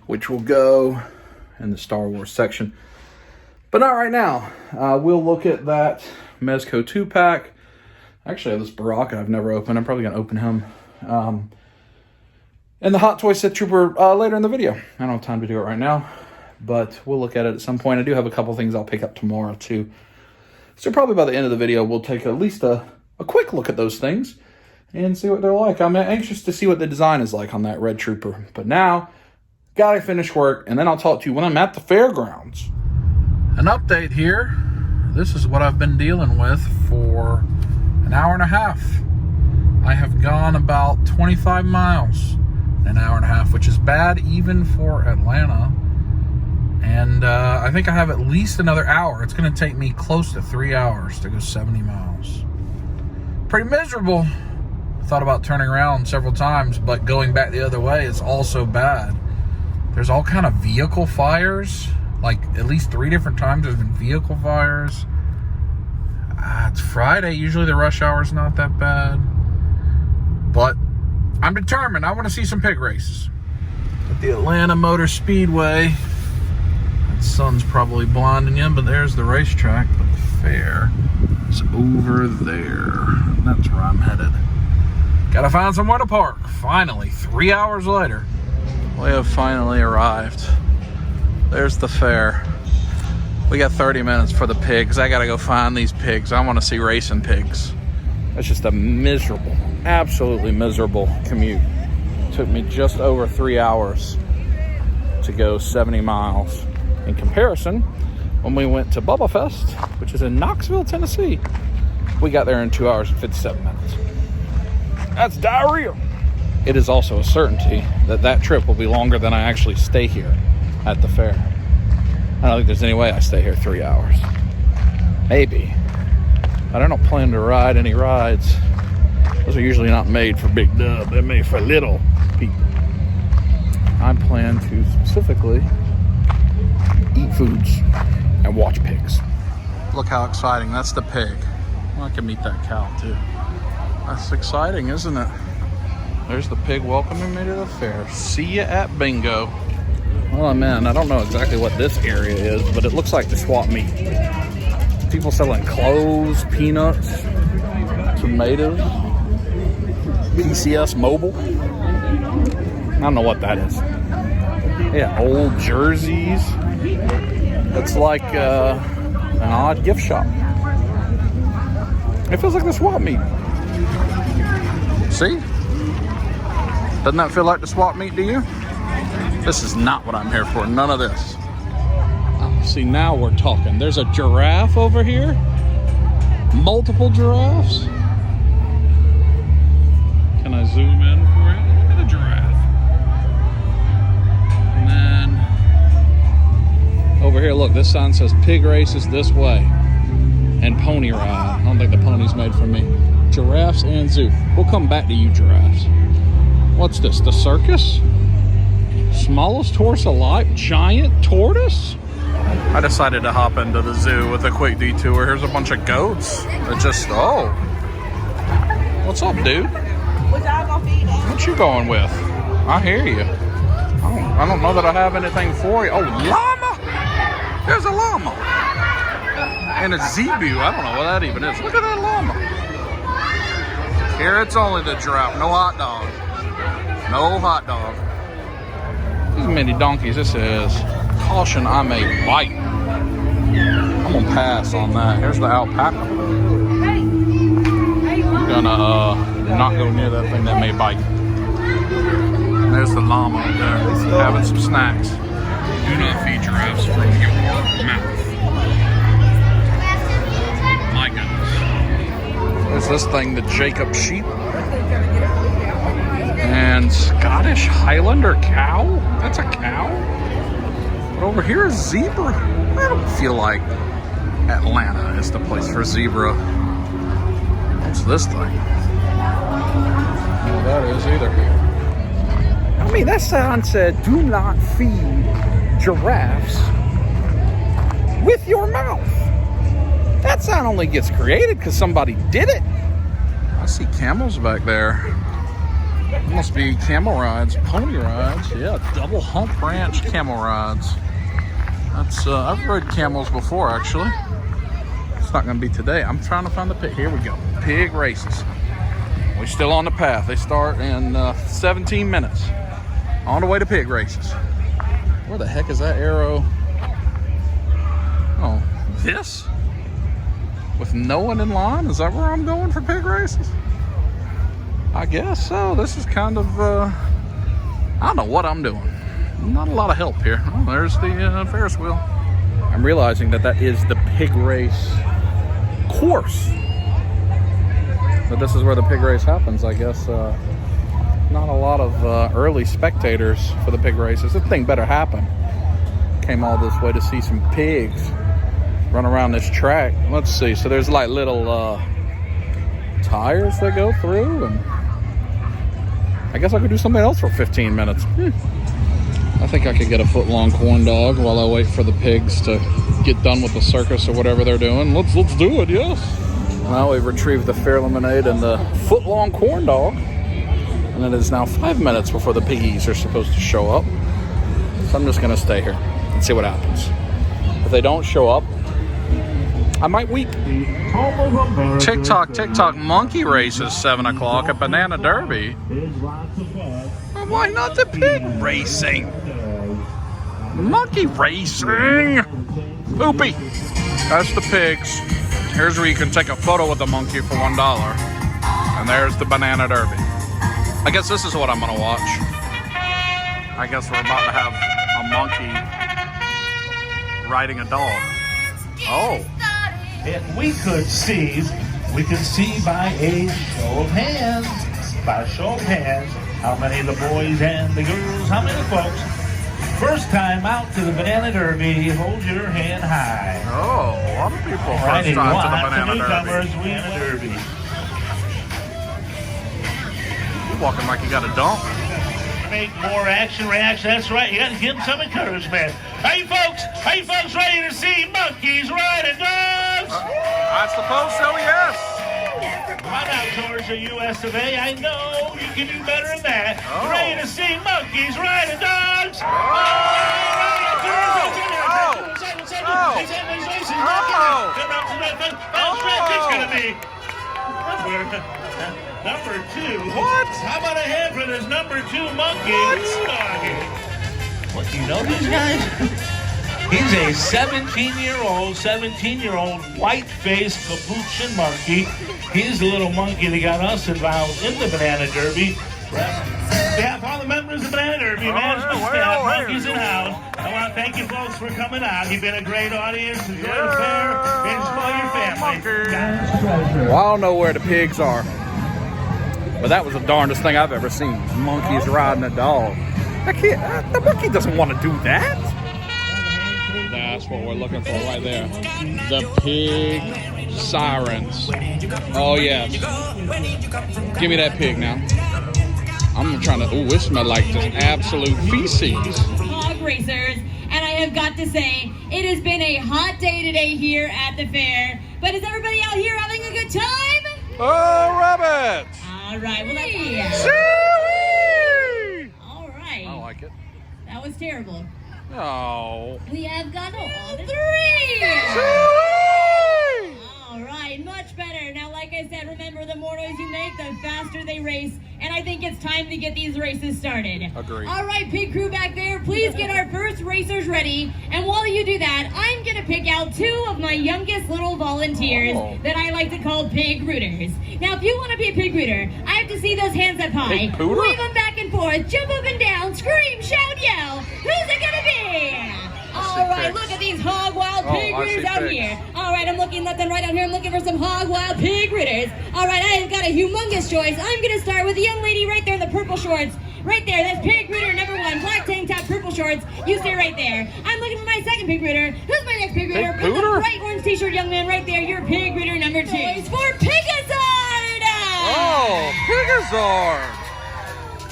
which will go in the Star Wars section. But not right now. We'll look at that Mezco 2-pack. Actually, I have this Baraka I've never opened. I'm probably going to open him. And the Hot Toys Sith Trooper later in the video. I don't have time to do it right now, but we'll look at it at some point. I do have a couple things I'll pick up tomorrow too. So probably by the end of the video, we'll take at least a quick look at those things. and see what they're like. I'm anxious to see what the design is like on that Red Trooper. But now, gotta finish work, and then I'll talk to you when I'm at the fairgrounds. An update here. This is what I've been dealing with for an hour and a half. I have gone about 25 miles in an hour and a half, which is bad even for Atlanta. And I think I have at least another hour. It's going to take me close to 3 hours to go 70 miles. Pretty miserable. Thought about turning around several times, but going back the other way is also bad. There's all kind of vehicle fires. Like at least 3 different times there's been vehicle fires. It's Friday. Usually the rush hour is not that bad. But I'm determined. I want to see some pig races. At the Atlanta Motor Speedway. That sun's probably blinding you, but there's the racetrack. But the fair is over there. That's where I'm headed. Gotta find somewhere to park. Finally, 3 hours later. We have finally arrived. There's the fair. We got 30 minutes for the pigs. I gotta go find these pigs. I want to see racing pigs. It's just a miserable, absolutely miserable commute. It took me just over 3 hours to go 70 miles. In comparison, when we went to Bubba Fest, which is in Knoxville, Tennessee, we got there in 2 hours and 57 minutes. That's diarrhea. It is also a certainty that that trip will be longer than I actually stay here at the fair. I don't think there's any way I stay here 3 hours. Maybe. But I don't plan to ride any rides. Those are usually not made for big dub. They're made for little people. I plan to specifically eat foods and watch pigs. Look how exciting. That's the pig. Well, I can meet that cow too. That's exciting, isn't it? There's the pig welcoming me to the fair. See ya at bingo. Well, man, I don't know exactly what this area is, but it looks like the swap meet. People selling clothes, peanuts, tomatoes, PCS Mobile. I don't know what that is. Yeah, old jerseys. It's like an odd gift shop. It feels like the swap meet. See? Doesn't that feel like the swap meet to you? This is not what I'm here for. None of this. See, now we're talking. There's a giraffe over here. Multiple giraffes. Can I zoom in for you? Look at the giraffe. And then over here, look, this sign says pig races this way. And pony ride. I don't think the pony's made for me. Giraffes and zoo. We'll come back to you giraffes. What's this? The circus? Smallest horse alive? Giant tortoise? I decided to hop into the zoo with a quick detour. Here's a bunch of goats. That just, oh. What's up, dude? What you going with? I hear you. I don't know that I have anything for you. Oh, llama! There's a llama. And a zebu. I don't know what that even is. Look at that llama. Here it's only the giraffe. No hot dog. No hot dog. These many donkeys. This is caution, I may bite. I'm gonna pass on that. Here's the alpaca. I'm gonna not go near that thing that may bite. There's the llama up there having some snacks. Do not feed giraffes from your mouth. My goodness. There's this thing, the Jacob sheep. And Scottish Highlander cow? That's a cow? But over here is zebra. I don't feel like Atlanta is the place for zebra. What's this thing? I don't know what that is either. I mean, that sign said, do not feed giraffes with your mouth. That sign only gets created because somebody did it. I see camels back there. It must be camel rides, pony rides. Yeah, double hump ranch camel rides. That's I've rode camels before, actually. It's not going to be today. I'm trying to find the pig. Here we go. Pig races. We're still on the path. They start in 17 minutes. On the way to pig races. Where the heck is that arrow? Oh, this? With no one in line? Is that where I'm going for pig races? I guess so. This is kind of, I don't know what I'm doing. Not a lot of help here. Oh, there's the Ferris wheel. I'm realizing that is the pig race course. But this is where the pig race happens, I guess. Not a lot of early spectators for the pig races. This thing better happen. Came all this way to see some pigs run around this track. Let's see. So there's like little tires that go through, and I guess I could do something else for 15 minutes. I think I could get a foot-long corn dog while I wait for the pigs to get done with the circus or whatever they're doing. Let's do it, yes. Well, we've retrieved the fair lemonade and the foot-long corn dog. And it is now 5 minutes before the piggies are supposed to show up. So I'm just going to stay here and see what happens. If they don't show up, I might weep. TikTok monkey race is 7 o'clock at Banana Derby. Why not the pig racing? Monkey racing! Poopy! That's the pigs. Here's where you can take a photo with a monkey for $1. And there's the Banana Derby. I guess this is what I'm gonna watch. I guess we're about to have a monkey riding a dog. Oh. If we could see by a show of hands, how many of the boys and the girls, how many folks, first time out to the Banana Derby, hold your hand high. Oh, a lot of people first time to the Banana Derby. You're walking like you got a dump. Make more action reaction. That's right. You got to give them some encouragement. Are you folks ready to see monkeys riding dogs? I suppose so, yes. Come on out towards the U.S. of A. I know you can do better than that. Oh. Ready to see monkeys riding dogs? It's going to be number 2. What? How about a hand for this number 2 monkey? What, do you know these guys? He's a 17-year-old white-faced capuchin monkey. He's the little monkey that got us involved in the Banana Derby. Yeah, all the members of the Banana Derby, management staff, monkeys in house. I want to thank you folks for coming out. You've been a great audience. Enjoy the fair. Enjoy your family. Well, I don't know where the pigs are, but that was the darndest thing I've ever seen. Monkeys riding a dog. The monkey doesn't want to do that. That's what we're looking for right there. The pig sirens. Oh, yes. Give me that pig now. I'm trying to, it smells like just absolute feces. Hog racers, and I have got to say, it has been a hot day today here at the fair. But is everybody out here having a good time? Oh, rabbit! All right, well, that's all right. I like it. That was terrible. Oh. We have got 3. All right, much better. Now, like I said, remember, the more noise you make, the faster they race. And I think it's time to get these races started. Agreed. All right, pig crew back there, please get our first racers ready. And while you do that, I'm going to pick out 2 of my youngest little volunteers that I like to call pig rooters. Now, if you want to be a pig rooter, I have to see those hands up high. Pig pooter? Wave them back and forth, jump up and down, scream, shout, yell. Who's it going to be? All right, look at these hog wild pig rooters out here. All right, I'm looking left and right out here. I'm looking for some hog wild pig rooters. All right, I have got a humongous choice. I'm going to start with the young lady right there in the purple shorts. Right there, that's pig rooter number 1. Black tank top, purple shorts. You stay right there. I'm looking for my second pig rooter. Who's my next pig rooter? With the bright orange t-shirt young man right there. You're pig rooter number 2. It's for Pigazard! Oh, Pigazard!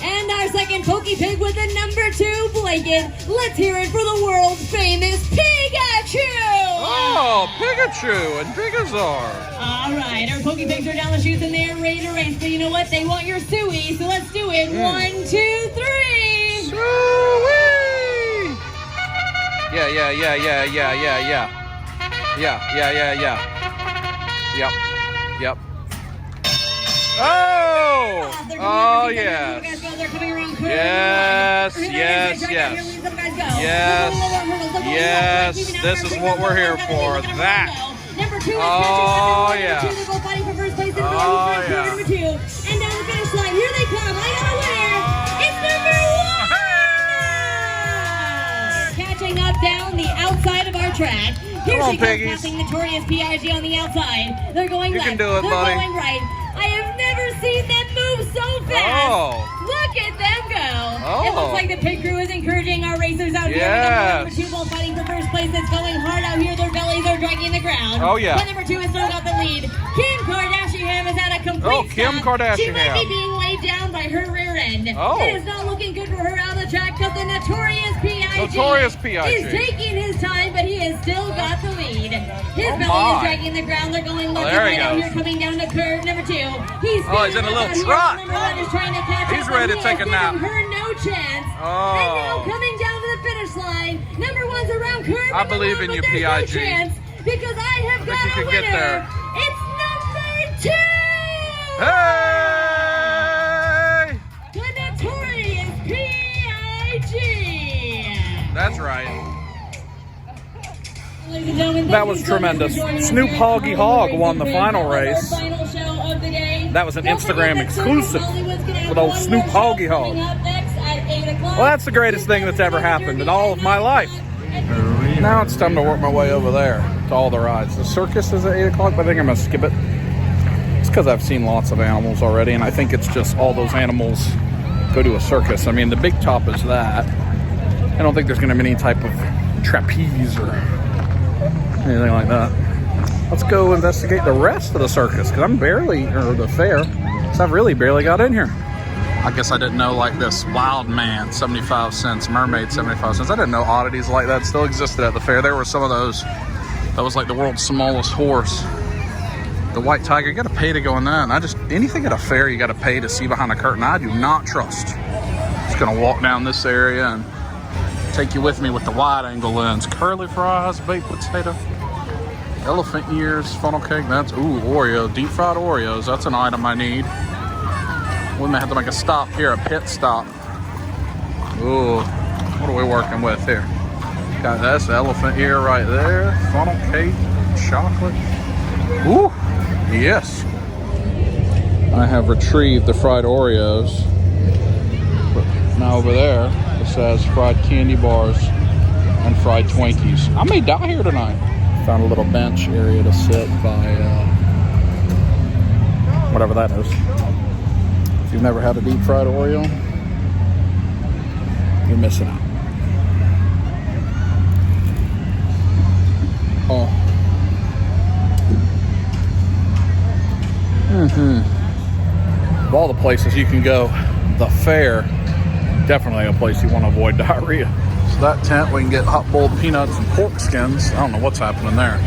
And our second pokey pig with the number 2 blanket. Let's hear it for the world famous Pikachu! Oh, Pikachu and Pigazard. All right, our pokey pigs are down the chutes and they're ready to race. But you know what? They want your suey, so let's do it. 1, 2, 3. Suey! Yeah. Yep. Oh, yes. Yes, this is what we're here for. That. Number 2 is Oh, yeah. Number 2, they're both fighting for first place. Oh, yeah. Number 2. And down the finish line, track. Here Come on, she comes, piggies. passing Notorious P.I.G. on the outside. They're going You left. can do it, They're buddy. going right. I have never seen them move so fast. Oh. Look at them go. Oh. It looks like the pit crew is encouraging our racers out here. Yes. Number 2 while fighting for first place. It's going hard out here. Their bellies are dragging the ground. Oh, yeah. But number 2 has still got the lead. Kim Kardashian is at a complete Oh, Kim stop. Kardashian. She might be being weighed down by her rear end. Oh. It is not looking good for her out of the track because the Notorious P.I.G. Notorious P.I.G. is taking his time, but he has still got the lead. His Oh, belly my. is dragging the ground. They're going left there and he right out goes. here, coming down to curve number 2. He's Oh, he's in a little out here. trot. Number 1 is trying to catch He's up, ready but to take he a is nap. giving her no chance. Oh. And now coming down to the finish line. Number 1's around curve. I believe in you, P.I.G. P.I.G.. No chance because I have think got you a can winner. get there. It's number 2. Hey! The Notorious P.I.G. That's right. Ladies and gentlemen, That was tremendous. Snoop Hoggy Hog won the final race. That was an Instagram exclusive with old Snoop Hoggy Hog. Well, that's the greatest thing that's ever happened in all of my life. Now it's time to work my way over there to all the rides. The circus is at 8 o'clock, but I think I'm going to skip it. It's because I've seen lots of animals already, and I think it's just all those animals go to a circus. I mean, the big top is that. I don't think there's going to be any type of trapeze or anything like that. Let's go investigate the rest of the circus, because I'm barely, or the fair, so I've really barely got in here. I guess I didn't know, like, this Wild Man, 75 cents, Mermaid, 75 cents. I didn't know oddities like that still existed at the fair. There were some of those. That was like the world's smallest horse. The white tiger, you gotta pay to go in that. And anything at a fair you gotta pay to see behind a curtain, I do not trust. Just gonna walk down this area and take you with me with the wide angle lens. Curly fries, baked potato, elephant ears, funnel cake. That's, ooh, Oreo, deep fried Oreos. That's an item I need. We may have to make a stop here, a pit stop. Ooh, what are we working with here? Got this elephant ear right there. Funnel cake, chocolate. Ooh, yes. I have retrieved the fried Oreos. But now over there, it says fried candy bars and fried Twinkies. I may die here tonight. Found a little bench area to sit by whatever that is. If you've never had a deep fried Oreo, you're missing out. Oh. Of all the places you can go, the fair, definitely a place you want to avoid diarrhea. So that tent, we can get hot boiled peanuts and pork skins. I don't know what's happening there.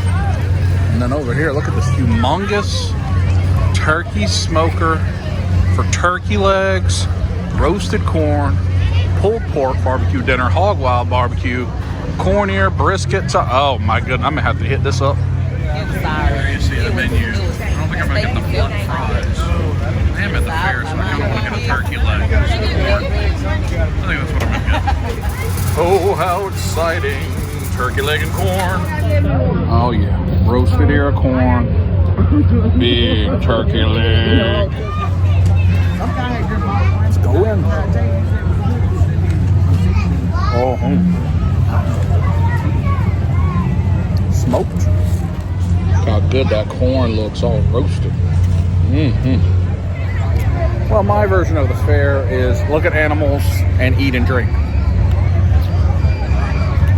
And then over here, look at this humongous turkey smoker for turkey legs, roasted corn, pulled pork barbecue dinner, hog wild barbecue, corn ear, brisket. Oh my goodness, I'm gonna have to hit this up. There you see the menu. I don't think I'm gonna get the pork fries. I am at the fair, so I kind of want to get a turkey leg and some pork. I think that's what I'm gonna get. Oh, how exciting! Turkey leg and corn. Oh yeah, roasted ear of corn, big turkey leg. Let's go in. Oh, smoked. How good that corn looks, all roasted. Well, my version of the fair is look at animals and eat and drink.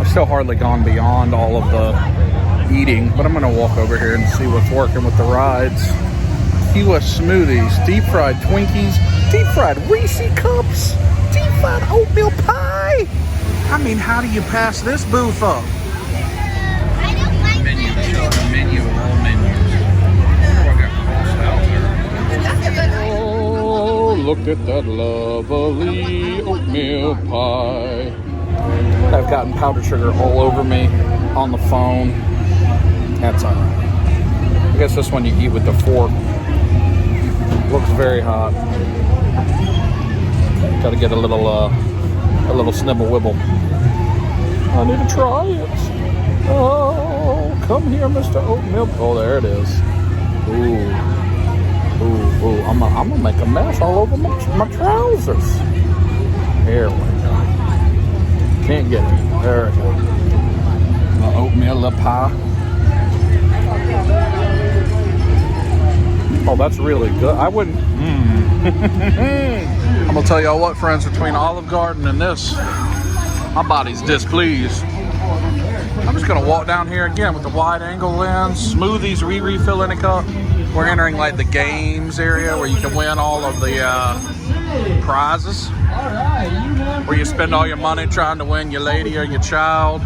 I've still hardly gone beyond all of the eating, but I'm going to walk over here and see what's working with the rides. US smoothies, deep fried Twinkies, deep fried Reese cups, deep fried oatmeal pie. I mean, how do you pass this booth up? Menu, menu of all menus. I got crossed out there. Oh, look at that lovely oatmeal pie. I've gotten powdered sugar all over me on the phone. That's all right. I guess this one you eat with the fork. Looks very hot. Got to get a little snibble wibble. I need to try it. Oh, come here, Mr. Oatmeal. Oh, there it is. Ooh, ooh, ooh. I'm gonna make a mess all over my trousers. Here we go. Can't get it. There we go. The oatmeal me a little pie. Oh, that's really good. I wouldn't. I'm gonna tell y'all what, friends, between Olive Garden and this, my body's displeased. I'm just gonna walk down here again with the wide angle lens. Smoothies, refill in a cup. We're entering like the games area where you can win all of the prizes. Where you spend all your money trying to win your lady or your child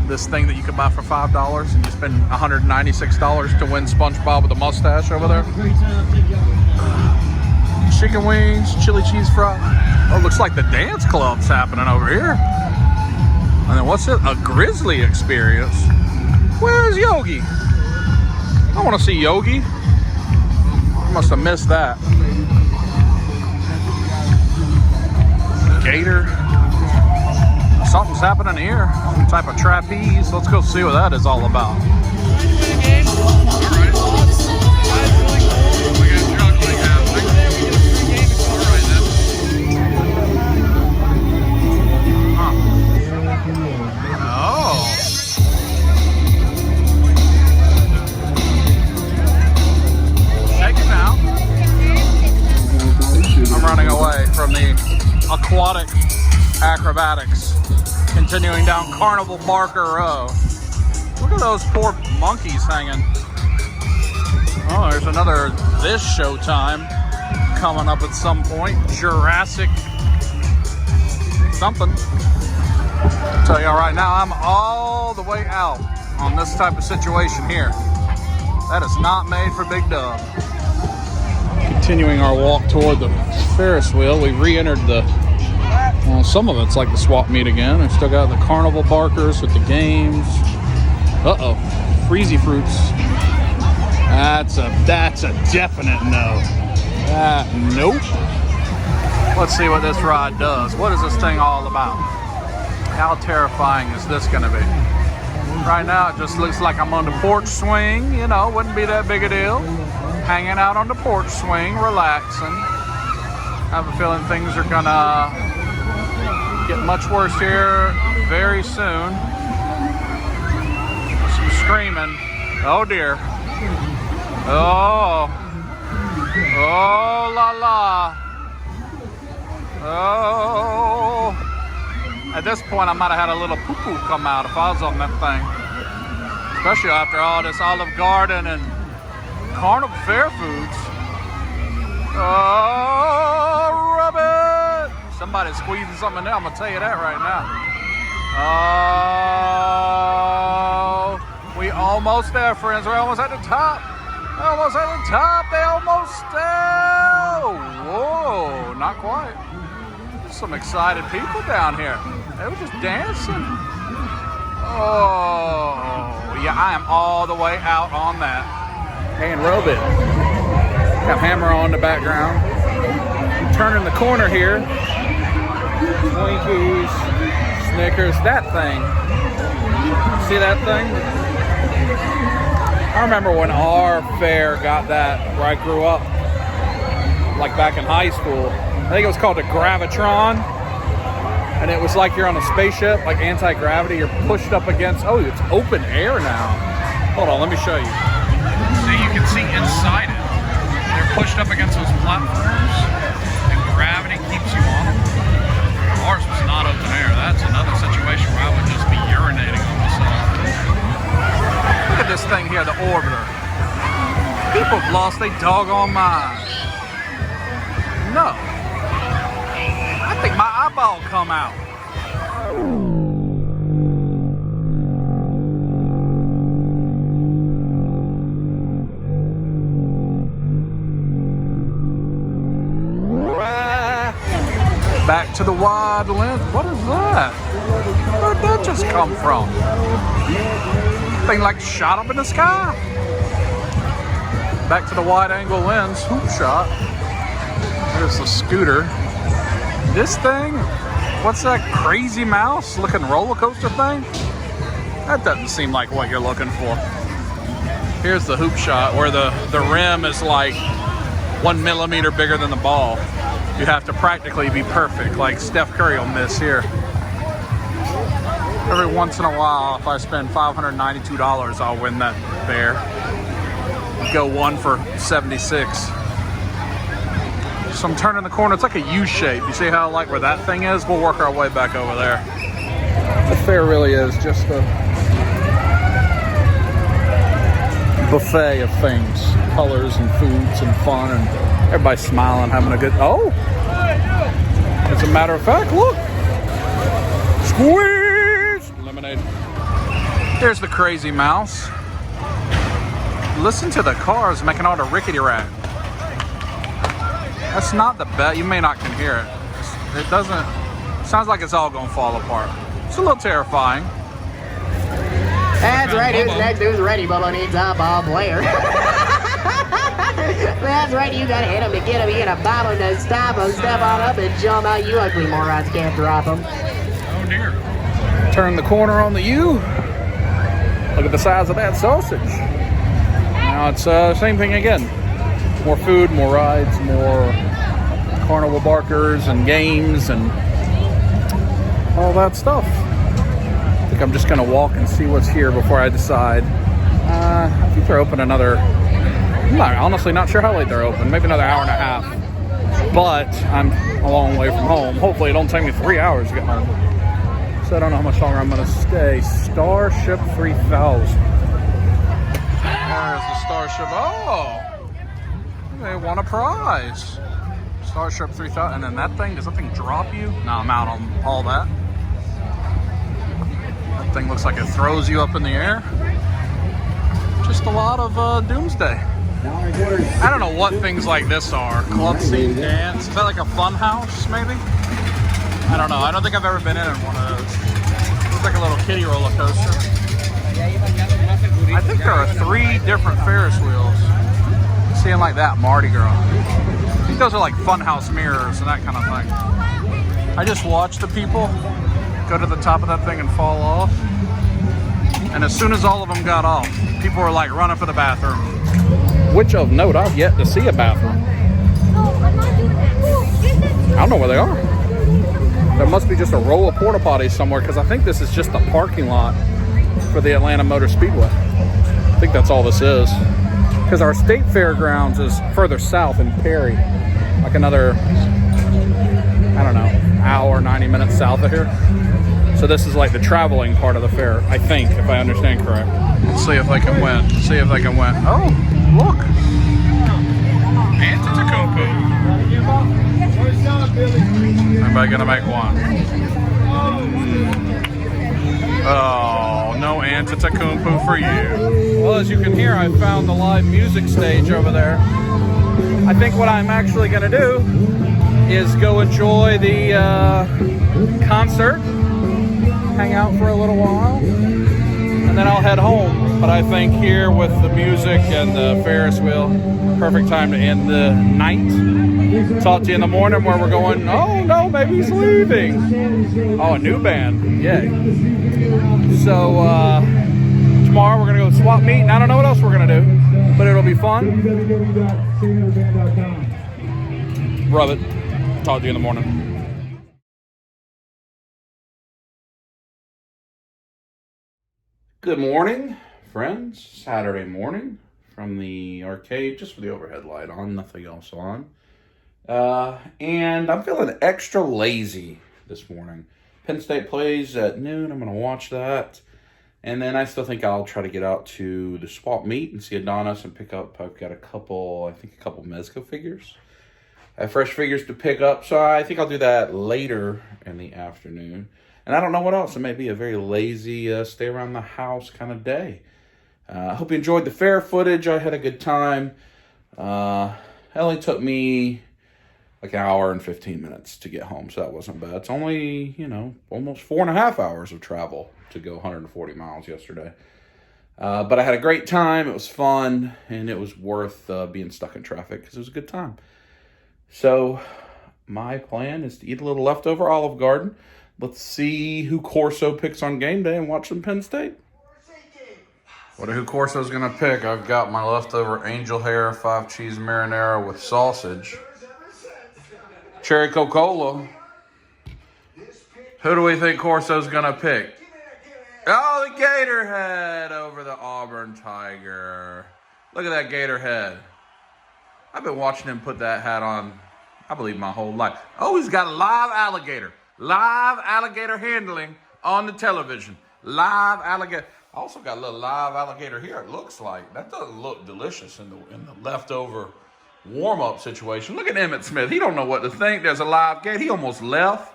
this thing that you could buy for $5, and you spend $196 to win SpongeBob with a mustache over there. Chicken wings, chili cheese fry. Oh, looks like the dance club's happening over here. And then what's it? A grizzly experience. Where's Yogi? I want to see Yogi. I must have missed that. Gator. Something's happening here. Some type of trapeze. Let's go see what that is all about. I'm running away from the aquatic acrobatics, continuing down Carnival Barker Row. Look at those poor monkeys hanging. Oh, there's another This Showtime coming up at some point. Jurassic something. I'll tell y'all right now, I'm all the way out on this type of situation here. That is not made for Big Dub. Continuing our walk toward the Ferris wheel, we re-entered the, well, some of it's like the swap meet again. We've still got the Carnival Barkers with the games. Uh-oh, Freezy Fruits. That's a definite no. Nope. Let's see what this ride does. What is this thing all about? How terrifying is this gonna be? Right now it just looks like I'm on the porch swing, you know, wouldn't be that big a deal. Hanging out on the porch swing, relaxing. I have a feeling things are gonna get much worse here very soon. Some screaming. Oh dear. Oh. Oh la la. Oh. At this point I might have had a little poo-poo come out if I was on that thing. Especially after all this Olive Garden and Carnival Fair foods. Oh, rub it! Somebody's squeezing something there, I'm gonna tell you that right now. Oh, we almost there, friends. We're almost at the top. We're almost at the top. They almost there. Whoa, not quite. There's some excited people down here. They were just dancing. Oh, yeah, I am all the way out on that. And robe it. Got Hammer on the background. Turning the corner here. Twinkies, Snickers, that thing. See that thing? I remember when our fair got that where I grew up, like back in high school. I think it was called the Gravitron. And it was like you're on a spaceship, like anti-gravity. You're pushed up against, oh, it's open air now. Hold on, let me show you. So you can see inside it. They're pushed up against those platforms, and gravity keeps you on them. Ours was not open air. That's another situation where I would just be urinating on myself. Look at this thing here, the Orbiter. People have lost their doggone mind. No. I think my eyeball come out. Back to the wide lens. What is that? Where'd that just come from? Thing like shot up in the sky. Back to the wide angle lens. Hoop shot. There's the scooter. This thing, what's that crazy mouse looking roller coaster thing? That doesn't seem like what you're looking for. Here's the hoop shot where the rim is like 1 millimeter bigger than the ball. You have to practically be perfect, like Steph Curry will miss here. Every once in a while, if I spend $592, I'll win that bear. Go one for 76. So I'm turning the corner. It's like a U shape. You see how like where that thing is? We'll work our way back over there. The fair really is just a buffet of things, colors and foods and fun, and everybody's smiling, having a good. Oh, as a matter of fact, look, squeeze lemonade. There's the crazy mouse. Listen to the cars making all the rickety rack. That's not the best. You may not can hear it. It doesn't. Sounds like it's all gonna fall apart. It's a little terrifying. That's right. Who's next? Who's ready? Bubba needs a ball player. That's right. You gotta hit him to get him. You gotta bob him to stop him. Step on up and jump out. You ugly morons can't drop him. Oh dear. Turn the corner on the U. Look at the size of that sausage. Now it's same thing again. More food, more rides, more carnival barkers and games and all that stuff. I think I'm just gonna walk and see what's here before I decide. I think they're open another, I'm honestly not sure how late they're open, maybe another hour and a half. But I'm a long way from home. Hopefully it don't take me 3 hours to get home. So I don't know how much longer I'm gonna stay. Starship 3000. There's the Starship. Oh! They won a prize. Starship 3000. And then that thing, does that thing drop you? No, I'm out on all that. That thing looks like it throws you up in the air. Just a lot of doomsday. I don't know what things like this are. Club scene dance. Is that like a fun house, maybe? I don't know. I don't think I've ever been in one of those. Looks like a little kiddie roller coaster. I think there are 3 different Ferris wheels. Seeing like that Mardi Gras. I think those are like funhouse mirrors and that kind of thing. I just watched the people go to the top of that thing and fall off. And as soon as all of them got off, people were like running for the bathroom. Which of note, I've yet to see a bathroom. I don't know where they are. There must be just a row of porta potties somewhere because I think this is just the parking lot for the Atlanta Motor Speedway. I think that's all this is. Because our state fairgrounds is further south in Perry, like another, I don't know, hour, 90 minutes south of here. So this is like the traveling part of the fair, I think, if I understand correct. Let's see if they can win. See if they can win. Oh, look. Antetokounmpo. Anybody gonna make one? Oh, no Antetokounmpo for you. Well, as you can hear, I found the live music stage over there. I think what I'm actually gonna do is go enjoy the concert, hang out for a little while, and then I'll head home. But I think here with the music and the Ferris wheel, perfect time to end the night. Talk to you in the morning where we're going, oh no, maybe he's leaving. Oh, a new band, yay. So tomorrow we're gonna go swap meet, and I don't know what else we're gonna do, but it'll be fun. Rub it. Talk to you in the morning. Good morning, friends. Saturday morning from the arcade, just with the overhead light on, nothing else on. And I'm feeling extra lazy this morning. Penn State plays at noon. I'm going to watch that. And then I still think I'll try to get out to the swap meet and see Adonis and pick up. I've got a couple Mezco figures. I have fresh figures to pick up, so I think I'll do that later in the afternoon. And I don't know what else. It may be a very lazy, stay around the house kind of day. I hope you enjoyed the fair footage. I had a good time. It only took me like an hour and 15 minutes to get home, so that wasn't bad. It's only, almost 4.5 hours of travel to go 140 miles yesterday. But I had a great time. It was fun, and it was worth being stuck in traffic because it was a good time. So my plan is to eat a little leftover Olive Garden. Let's see who Corso picks on game day and watch some Penn State. Wonder who Corso's going to pick. I've got my leftover angel hair 5-cheese marinara with sausage. Cherry Coca-Cola. Who do we think Corso's going to pick? Oh, the gator head over the Auburn Tiger. Look at that gator head. I've been watching him put that hat on, I believe, my whole life. Oh, he's got a live alligator. Live alligator handling on the television. Live alligator. I also got a little live alligator here, it looks like. That doesn't look delicious in the leftover warm-up situation. Look at Emmitt Smith. He don't know what to think. There's a live gator. He almost left.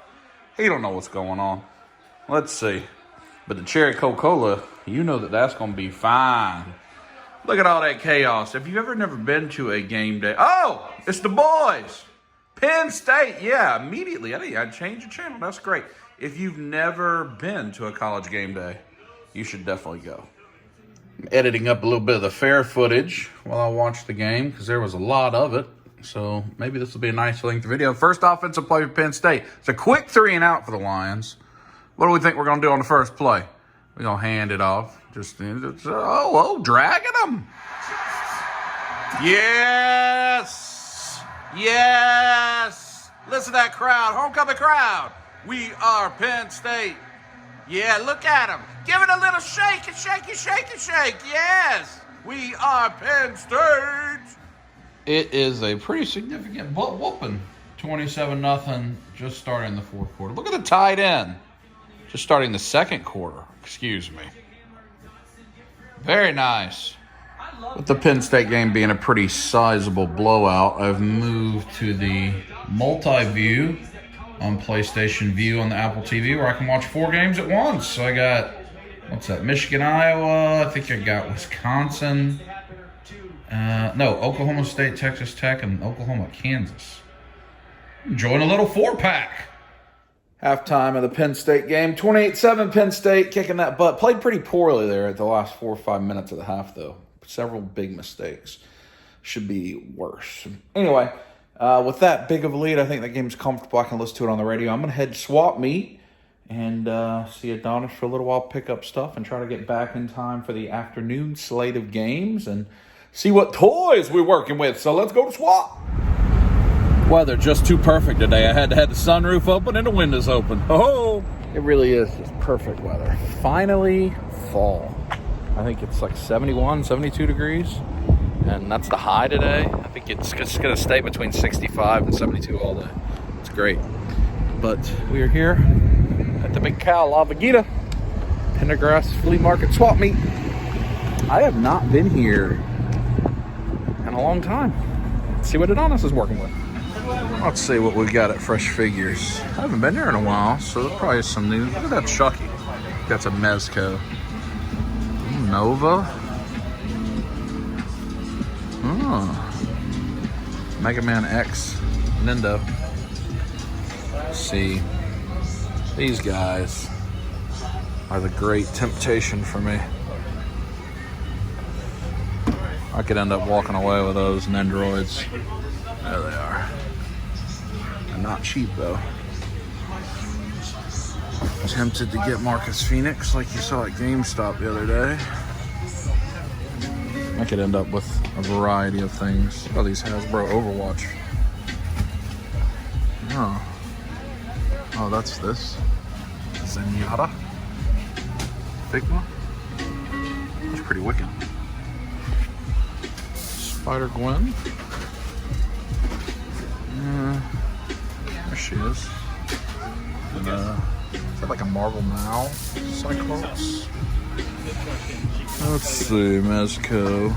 He don't know what's going on. Let's see. But the cherry Coca-Cola, you know that's going to be fine. Look at all that chaos. Have you never been to a game day? Oh, it's the boys. Penn State. Yeah, immediately. I changed the channel. That's great. If you've never been to a college game day, you should definitely go. I'm editing up a little bit of the fair footage while I watch the game because there was a lot of it. So maybe this will be a nice length video. First offensive play for Penn State. It's a quick 3 and out for the Lions. What do we think we're going to do on the first play? We're going to hand it off. Dragging them. Yes. Yes. Listen to that crowd. Homecoming crowd. We are Penn State. Yeah, look at them. Give it a little shake and shake and shake and shake. Yes. We are Penn State. It is a pretty significant whooping. 27-0, just starting the fourth quarter. Look at the tight end. Just starting the second quarter. Excuse me. Very nice. With the Penn State game being a pretty sizable blowout, I've moved to the multi-view on PlayStation View on the Apple TV where I can watch 4 games at once. So I got, what's that, Michigan, Iowa. I think I got Wisconsin. Oklahoma State, Texas Tech, and Oklahoma, Kansas. Enjoying a little 4-pack. Halftime of the Penn State game. 28-7 Penn State kicking that butt. Played pretty poorly there at the last 4 or 5 minutes of the half, though. Several big mistakes. Should be worse. Anyway, with that big of a lead, I think that game's comfortable. I can listen to it on the radio. I'm going to head swap meet and see Adonis for a little while, pick up stuff, and try to get back in time for the afternoon slate of games and see what toys we're working with. So let's go to swap. Weather just too perfect today. I had to have the sunroof open and the windows open. Oh, it really is just perfect weather. Finally, fall. I think it's like 71, 72 degrees. And that's the high today. I think it's just going to stay between 65 and 72 all day. It's great. But we are here at the Big Cow La Vegeta Pendergrass Flea Market Swap Meet. I have not been here in a long time. Let's see what Adonis is working with. Let's see what we got at Fresh Figures. I haven't been here in a while, so there's probably some new. Look at that Chucky. That's a Mezco. Nova. Oh. Mega Man X. Nintendo. Let's see. These guys are the great temptation for me. I could end up walking away with those Nendoroids. There they are. They're not cheap though. Tempted to get Marcus Phoenix like you saw at GameStop the other day. I could end up with a variety of things. Oh, these Hasbro Overwatch. Oh, that's this. Zenyatta. Figma. That's pretty wicked. Spider-Gwen. There she is. And, is that like a Marvel Now Cyclops? Let's see, Mezco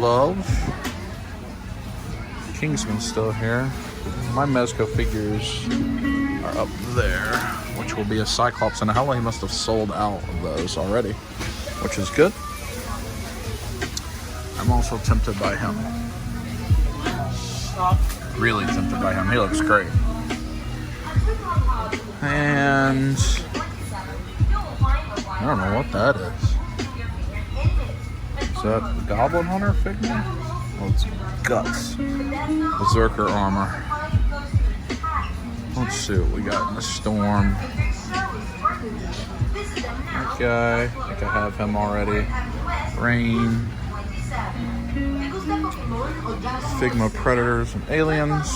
Love. Kingsman's still here. My Mezco figures are up there, which will be a Cyclops and a Hella. He must have sold out of those already, which is good. I'm also tempted by him. Really tempted by him. He looks great. And I don't know what that is. Is that the Goblin Hunter figure? Oh, it's Guts. Berserker armor. Let's see what we got in the Storm. That guy, I think I have him already. Rain. Figma Predators and Aliens.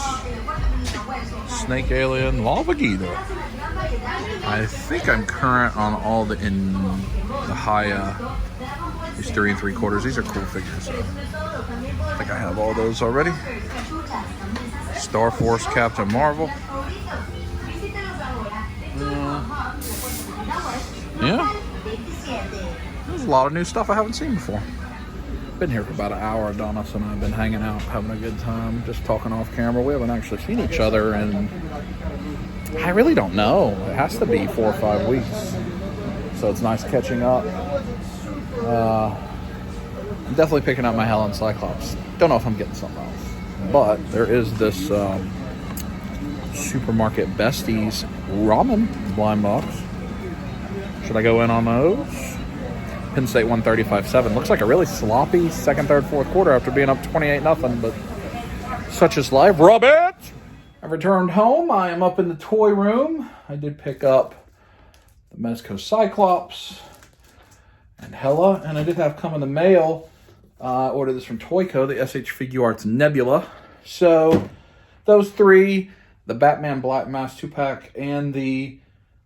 Snake Alien. La Vegeta. I think I'm current on all the high, these 3 3/4. These are cool figures. So I think I have all those already. Star Force, Captain Marvel. Yeah. There's a lot of new stuff I haven't seen before. Been here for about an hour. Adonis and I have been hanging out, having a good time, just talking off camera. We haven't actually seen each other in, I really don't know. It has to be 4 or 5 weeks. So it's nice catching up. I'm definitely picking up my Helen Cyclops. Don't know if I'm getting something else. But there is this Supermarket Besties ramen blind box. Should I go in on those? Penn State 135-7. Looks like a really sloppy second, third, fourth quarter after being up 28-0, but such is life. Robert! I've returned home. I am up in the toy room. I did pick up the Mezco Cyclops and Hella, and I did have come in the mail. I ordered this from Toyco, the SH Figure Arts Nebula. So those 3, the Batman Black Mask 2-pack and the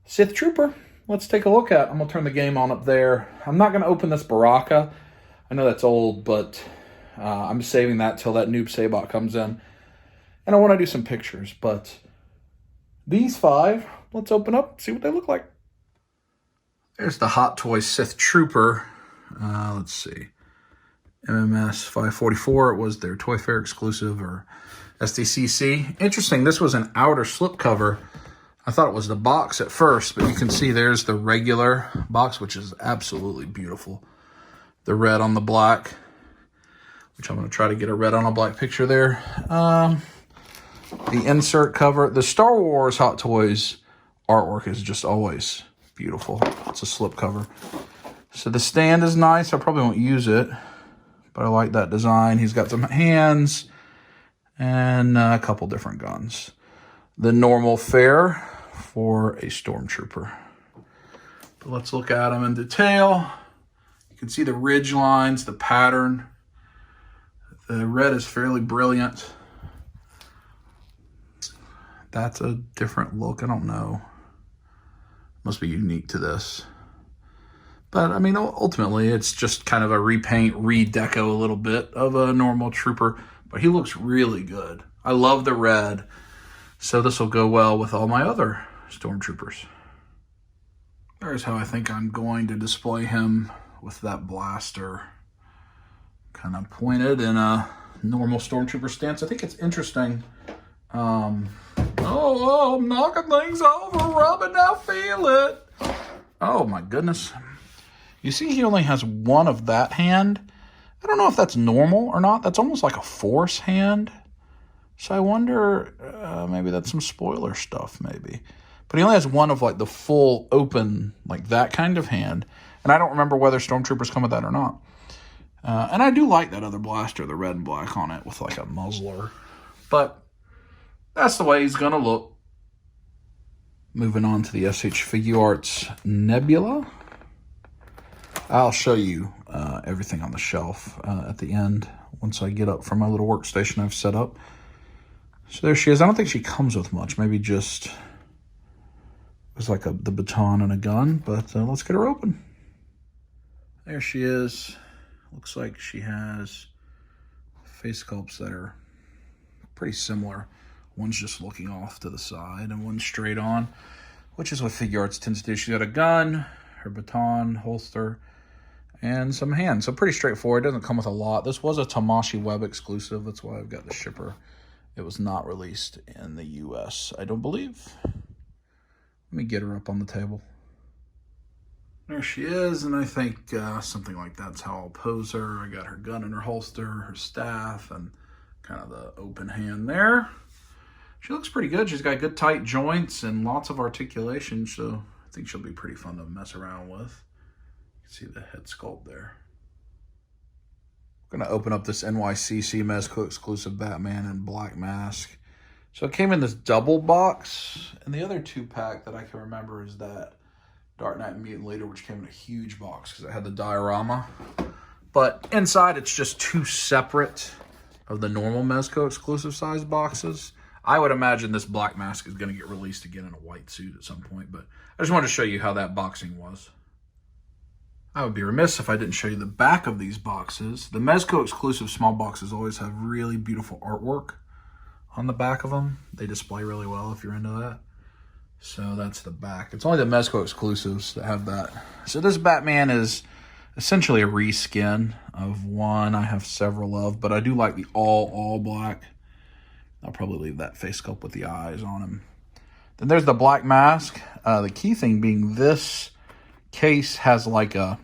Sith Trooper, let's take a look at. I'm going to turn the game on up there. I'm not going to open this Baraka. I know that's old, but I'm saving that till that Noob Saibot comes in. And I want to do some pictures, but these 5, let's open up, see what they look like. There's the Hot Toys Sith Trooper. Let's see. MMS 544. It was their Toy Fair exclusive, or SDCC. Interesting, this was an outer slipcover. I thought it was the box at first, but you can see there's the regular box, which is absolutely beautiful. The red on the black, which I'm going to try to get a red on a black picture there. The insert cover. The Star Wars Hot Toys artwork is just always beautiful. It's a slip cover. So the stand is nice. I probably won't use it, but I like that design. He's got some hands and a couple different guns. The normal fare for a Stormtrooper. But let's look at them in detail. You can see the ridge lines, the pattern. The red is fairly brilliant. That's a different look. I don't know. Must be unique to this. But, I mean, ultimately, it's just kind of a repaint, redeco a little bit of a normal Trooper. But he looks really good. I love the red. So this will go well with all my other Stormtroopers. There's how I think I'm going to display him with that blaster kind of pointed in a normal Stormtrooper stance. I think it's interesting. I'm knocking things over, rubbing, now feel it. Oh my goodness. You see he only has one of that hand. I don't know if that's normal or not. That's almost like a Force hand. So I wonder, maybe that's some spoiler stuff, maybe. But he only has one of like the full open, like that kind of hand. And I don't remember whether Stormtroopers come with that or not. And I do like that other blaster, the red and black on it with like a muzzler. But that's the way he's going to look. Moving on to the SH Figure Arts Nebula. I'll show you everything on the shelf at the end once I get up from my little workstation I've set up. So there she is. I don't think she comes with much. Maybe just it was like the baton and a gun. But let's get her open. There she is. Looks like she has face sculpts that are pretty similar. One's just looking off to the side and one's straight on, which is what Figure Arts tends to do. She's got a gun, her baton, holster, and some hands. So pretty straightforward. It doesn't come with a lot. This was a Tamashii Web exclusive. That's why I've got the shipper. It was not released in the US, I don't believe. Let me get her up on the table. There she is, and I think something like that's how I'll pose her. I got her gun in her holster, her staff, and kind of the open hand there. She looks pretty good. She's got good tight joints and lots of articulation, so I think she'll be pretty fun to mess around with. You can see the head sculpt there. I'm going to open up this NYCC Mezco exclusive Batman and Black Mask. So it came in this double box, and the other 2-pack that I can remember is that Dark Knight and Mutant Leader, which came in a huge box because it had the diorama. But inside, it's just 2 separate of the normal Mezco exclusive size boxes. I would imagine this black mask is going to get released again in a white suit at some point, but I just wanted to show you how that boxing was. I would be remiss if I didn't show you the back of these boxes. The Mezco exclusive small boxes always have really beautiful artwork on the back of them. They display really well if you're into that. So that's the back. It's only the Mezco exclusives that have that. So this Batman is essentially a reskin of one I have several of, but I do like the all black. I'll probably leave that face sculpt with the eyes on him. Then there's the black mask. The key thing being this case has like a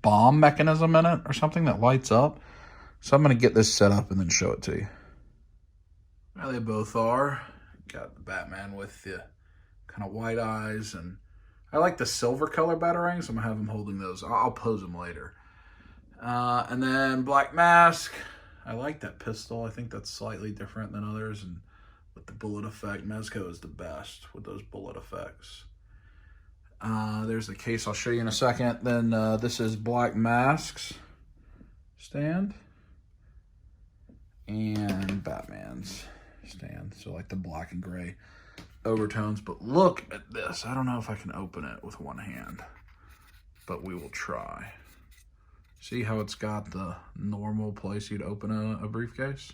bomb mechanism in it or something that lights up. So I'm going to get this set up and then show it to you. There they both are. Got the Batman with the kind of white eyes, and I like the silver color batarangs. So I'm going to have him holding those. I'll pose them later. And then black mask. I like that pistol. I think that's slightly different than others, and with the bullet effect, Mezco is the best with those bullet effects. There's the case I'll show you in a second. Then this is black masks stand and Batman's stand. So like the black and gray overtones. But look at this. I don't know if I can open it with one hand, but we will try. See how it's got the normal place you'd open a briefcase?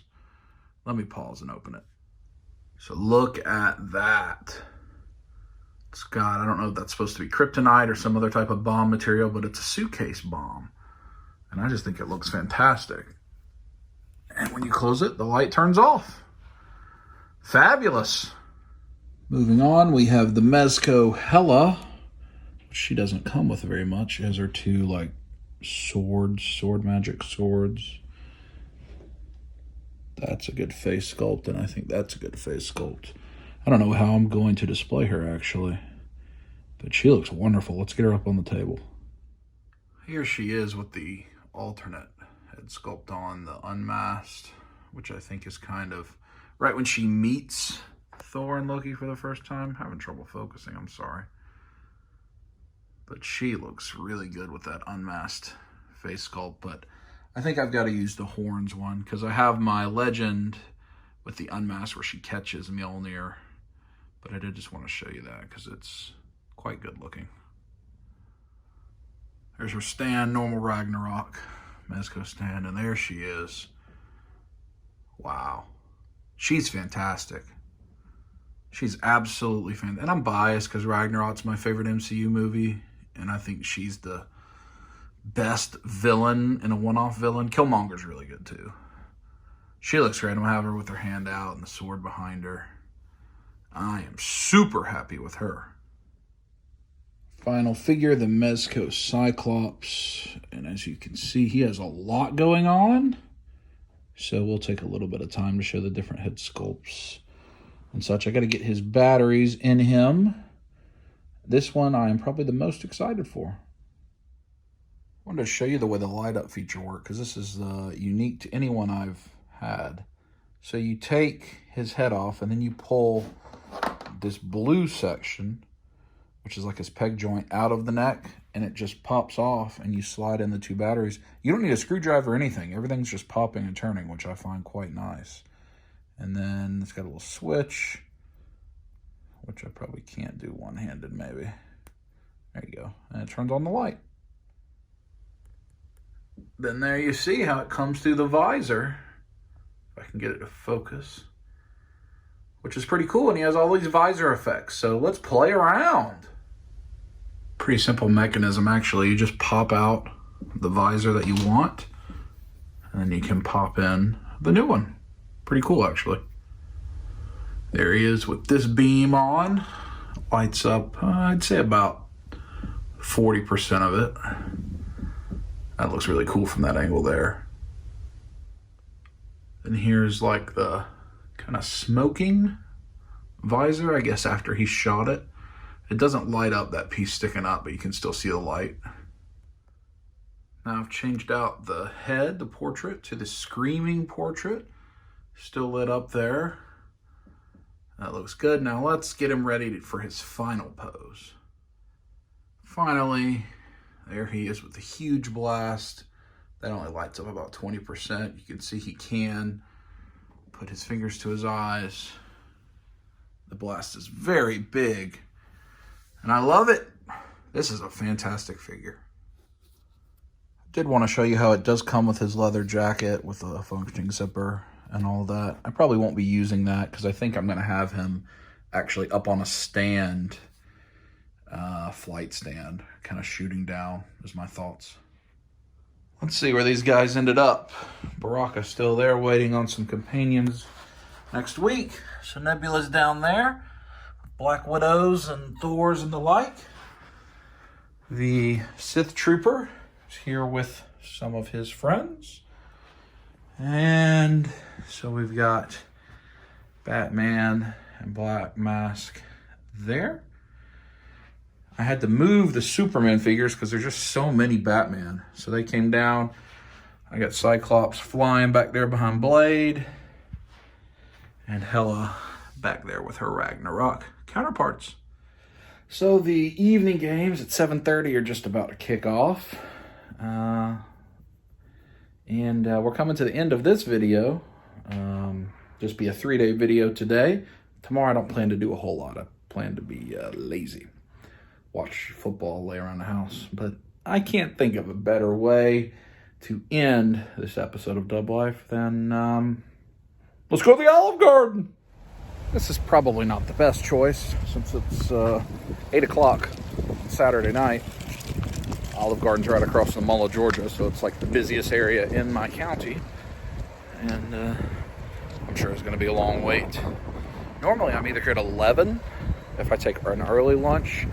Let me pause and open it. So look at that. It's got, I don't know if that's supposed to be kryptonite or some other type of bomb material, but it's a suitcase bomb. And I just think it looks fantastic. And when you close it, the light turns off. Fabulous. Moving on, we have the Mezco Hela. She doesn't come with very much. She has her two like sword magic swords. That's a good face sculpt, and I think that's a good face sculpt. I don't know how I'm going to display her, actually. But she looks wonderful. Let's get her up on the table. Here she is with the alternate head sculpt on, the unmasked, which I think is kind of right when she meets Thor and Loki for the first time. Having trouble focusing, I'm sorry. But she looks really good with that unmasked face sculpt. But I think I've got to use the horns one, because I have my legend with the unmasked where she catches Mjolnir. But I did just want to show you that because it's quite good looking. There's her stand, normal Ragnarok, Mezco stand, and there she is. Wow. She's fantastic. She's absolutely fantastic. And I'm biased because Ragnarok's my favorite MCU movie, and I think she's the best villain in a one-off villain. Killmonger's really good too. She looks great. I'm going to have her with her hand out and the sword behind her. I am super happy with her. Final figure, the Mezco Cyclops. And as you can see, he has a lot going on. So we'll take a little bit of time to show the different head sculpts and such. I got to get his batteries in him. This one I am probably the most excited for. I wanted to show you the way the light up feature works, because this is unique to anyone I've had. So you take his head off and then you pull this blue section, which is like his peg joint, out of the neck, and it just pops off, and you slide in the two batteries. You don't need a screwdriver or anything. Everything's just popping and turning, which I find quite nice. And then it's got a little switch, which I probably can't do one-handed maybe. There you go. And it turns on the light. Then there you see how it comes through the visor. If I can get it to focus. Which is pretty cool, and he has all these visor effects. So let's play around. Pretty simple mechanism, actually. You just pop out the visor that you want, and then you can pop in the new one. Pretty cool, actually. There he is with this beam on. Lights up, I'd say about 40% of it. That looks really cool from that angle there. And here's like the kind of smoking visor, I guess, after he shot it. It doesn't light up that piece sticking up, but you can still see the light. Now I've changed out the head, the portrait, to the screaming portrait. Still lit up there. That looks good. Now let's get him ready for his final pose. Finally, there he is with the huge blast. That only lights up about 20%. You can see he can put his fingers to his eyes. The blast is very big, and I love it. This is a fantastic figure. Did want to show you how it does come with his leather jacket with a functioning zipper and all that. I probably won't be using that because I think I'm going to have him actually up on a stand, flight stand, kind of shooting down is my thoughts. Let's see where these guys ended up. Baraka's still there waiting on some companions next week. So Nebula's down there. Black Widows and Thors and the like. The Sith Trooper is here with some of his friends. And so we've got Batman and Black Mask there. I had to move the Superman figures because there's just so many Batman. So they came down. I got Cyclops flying back there behind Blade. And Hela back there with her Ragnarok counterparts. So the evening games at 7:30 are just about to kick off. And we're coming to the end of this video. Just be a 3-day video today. Tomorrow I don't plan to do a whole lot. I plan to be lazy. Watch football, lay around the house. But I can't think of a better way to end this episode of Dub Life than let's go to the Olive Garden. This is probably not the best choice since it's 8 o'clock Saturday night. Olive Garden's right across the Mall of Georgia, so it's like the busiest area in my county. And I'm sure it's going to be a long wait. Normally I'm either here at 11 if I take an early lunch,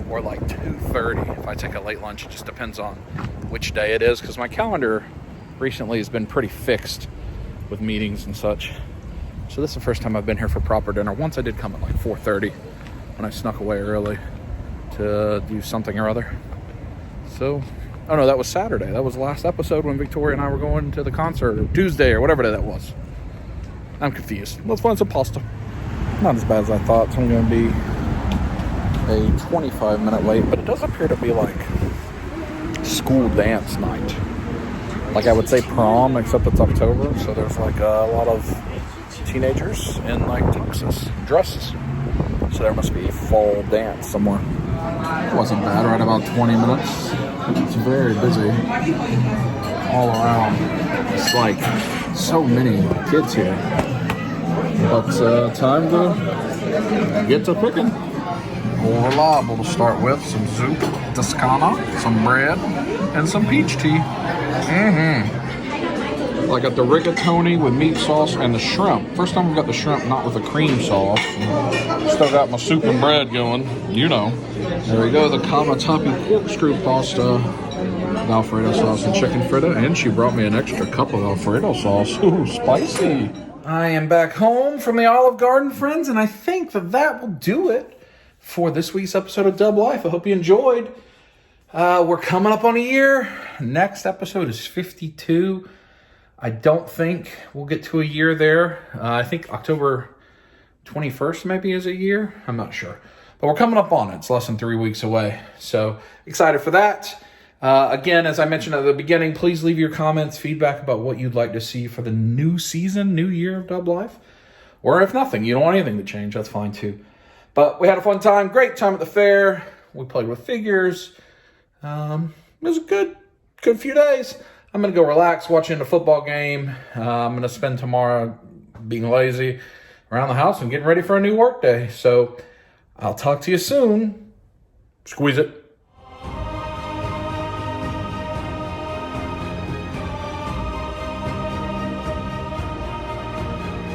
or like 2:30 if I take a late lunch. It just depends on which day it is, because my calendar recently has been pretty fixed with meetings and such. So this is the first time I've been here for proper dinner. Once I did come at like 4:30 when I snuck away early to do something or other. So, oh no, that was Saturday. That was the last episode when Victoria and I were going to the concert, or Tuesday or whatever day that was. I'm confused. Let's find some pasta. Not as bad as I thought. It's only going to be a 25-minute wait, but it does appear to be like school dance night. Like I would say prom, except it's October, so there's like a lot of teenagers in like tuxes, dresses. So there must be a fall dance somewhere. It wasn't bad, right about 20 minutes. It's very busy all around. It's like so many kids here. But time to get to picking. More reliable to start with. Some soup, Toscana, some bread, and some peach tea. I got the rigatoni with meat sauce and the shrimp. First time we got the shrimp not with a cream sauce. Still got my soup and bread going, you know. There we go, the cavatappi corkscrew pasta, Alfredo sauce and chicken fritta, and she brought me an extra cup of Alfredo sauce. Ooh, spicy. I am back home from the Olive Garden, friends, and I think that will do it for this week's episode of Dub Life. I hope you enjoyed. We're coming up on a year. Next episode is 52. I don't think we'll get to a year there. I think October 21st maybe is a year. I'm not sure. But we're coming up on it. It's less than 3 weeks away. So excited for that. Again, as I mentioned at the beginning, please leave your comments, feedback about what you'd like to see for the new season, new year of Dub Life. Or if nothing, you don't want anything to change, that's fine too. But we had a fun time, great time at the fair. We played with figures. It was a good few days. I'm going to go relax, watching the football game. I'm going to spend tomorrow being lazy around the house and getting ready for a new work day. So I'll talk to you soon. Squeeze it.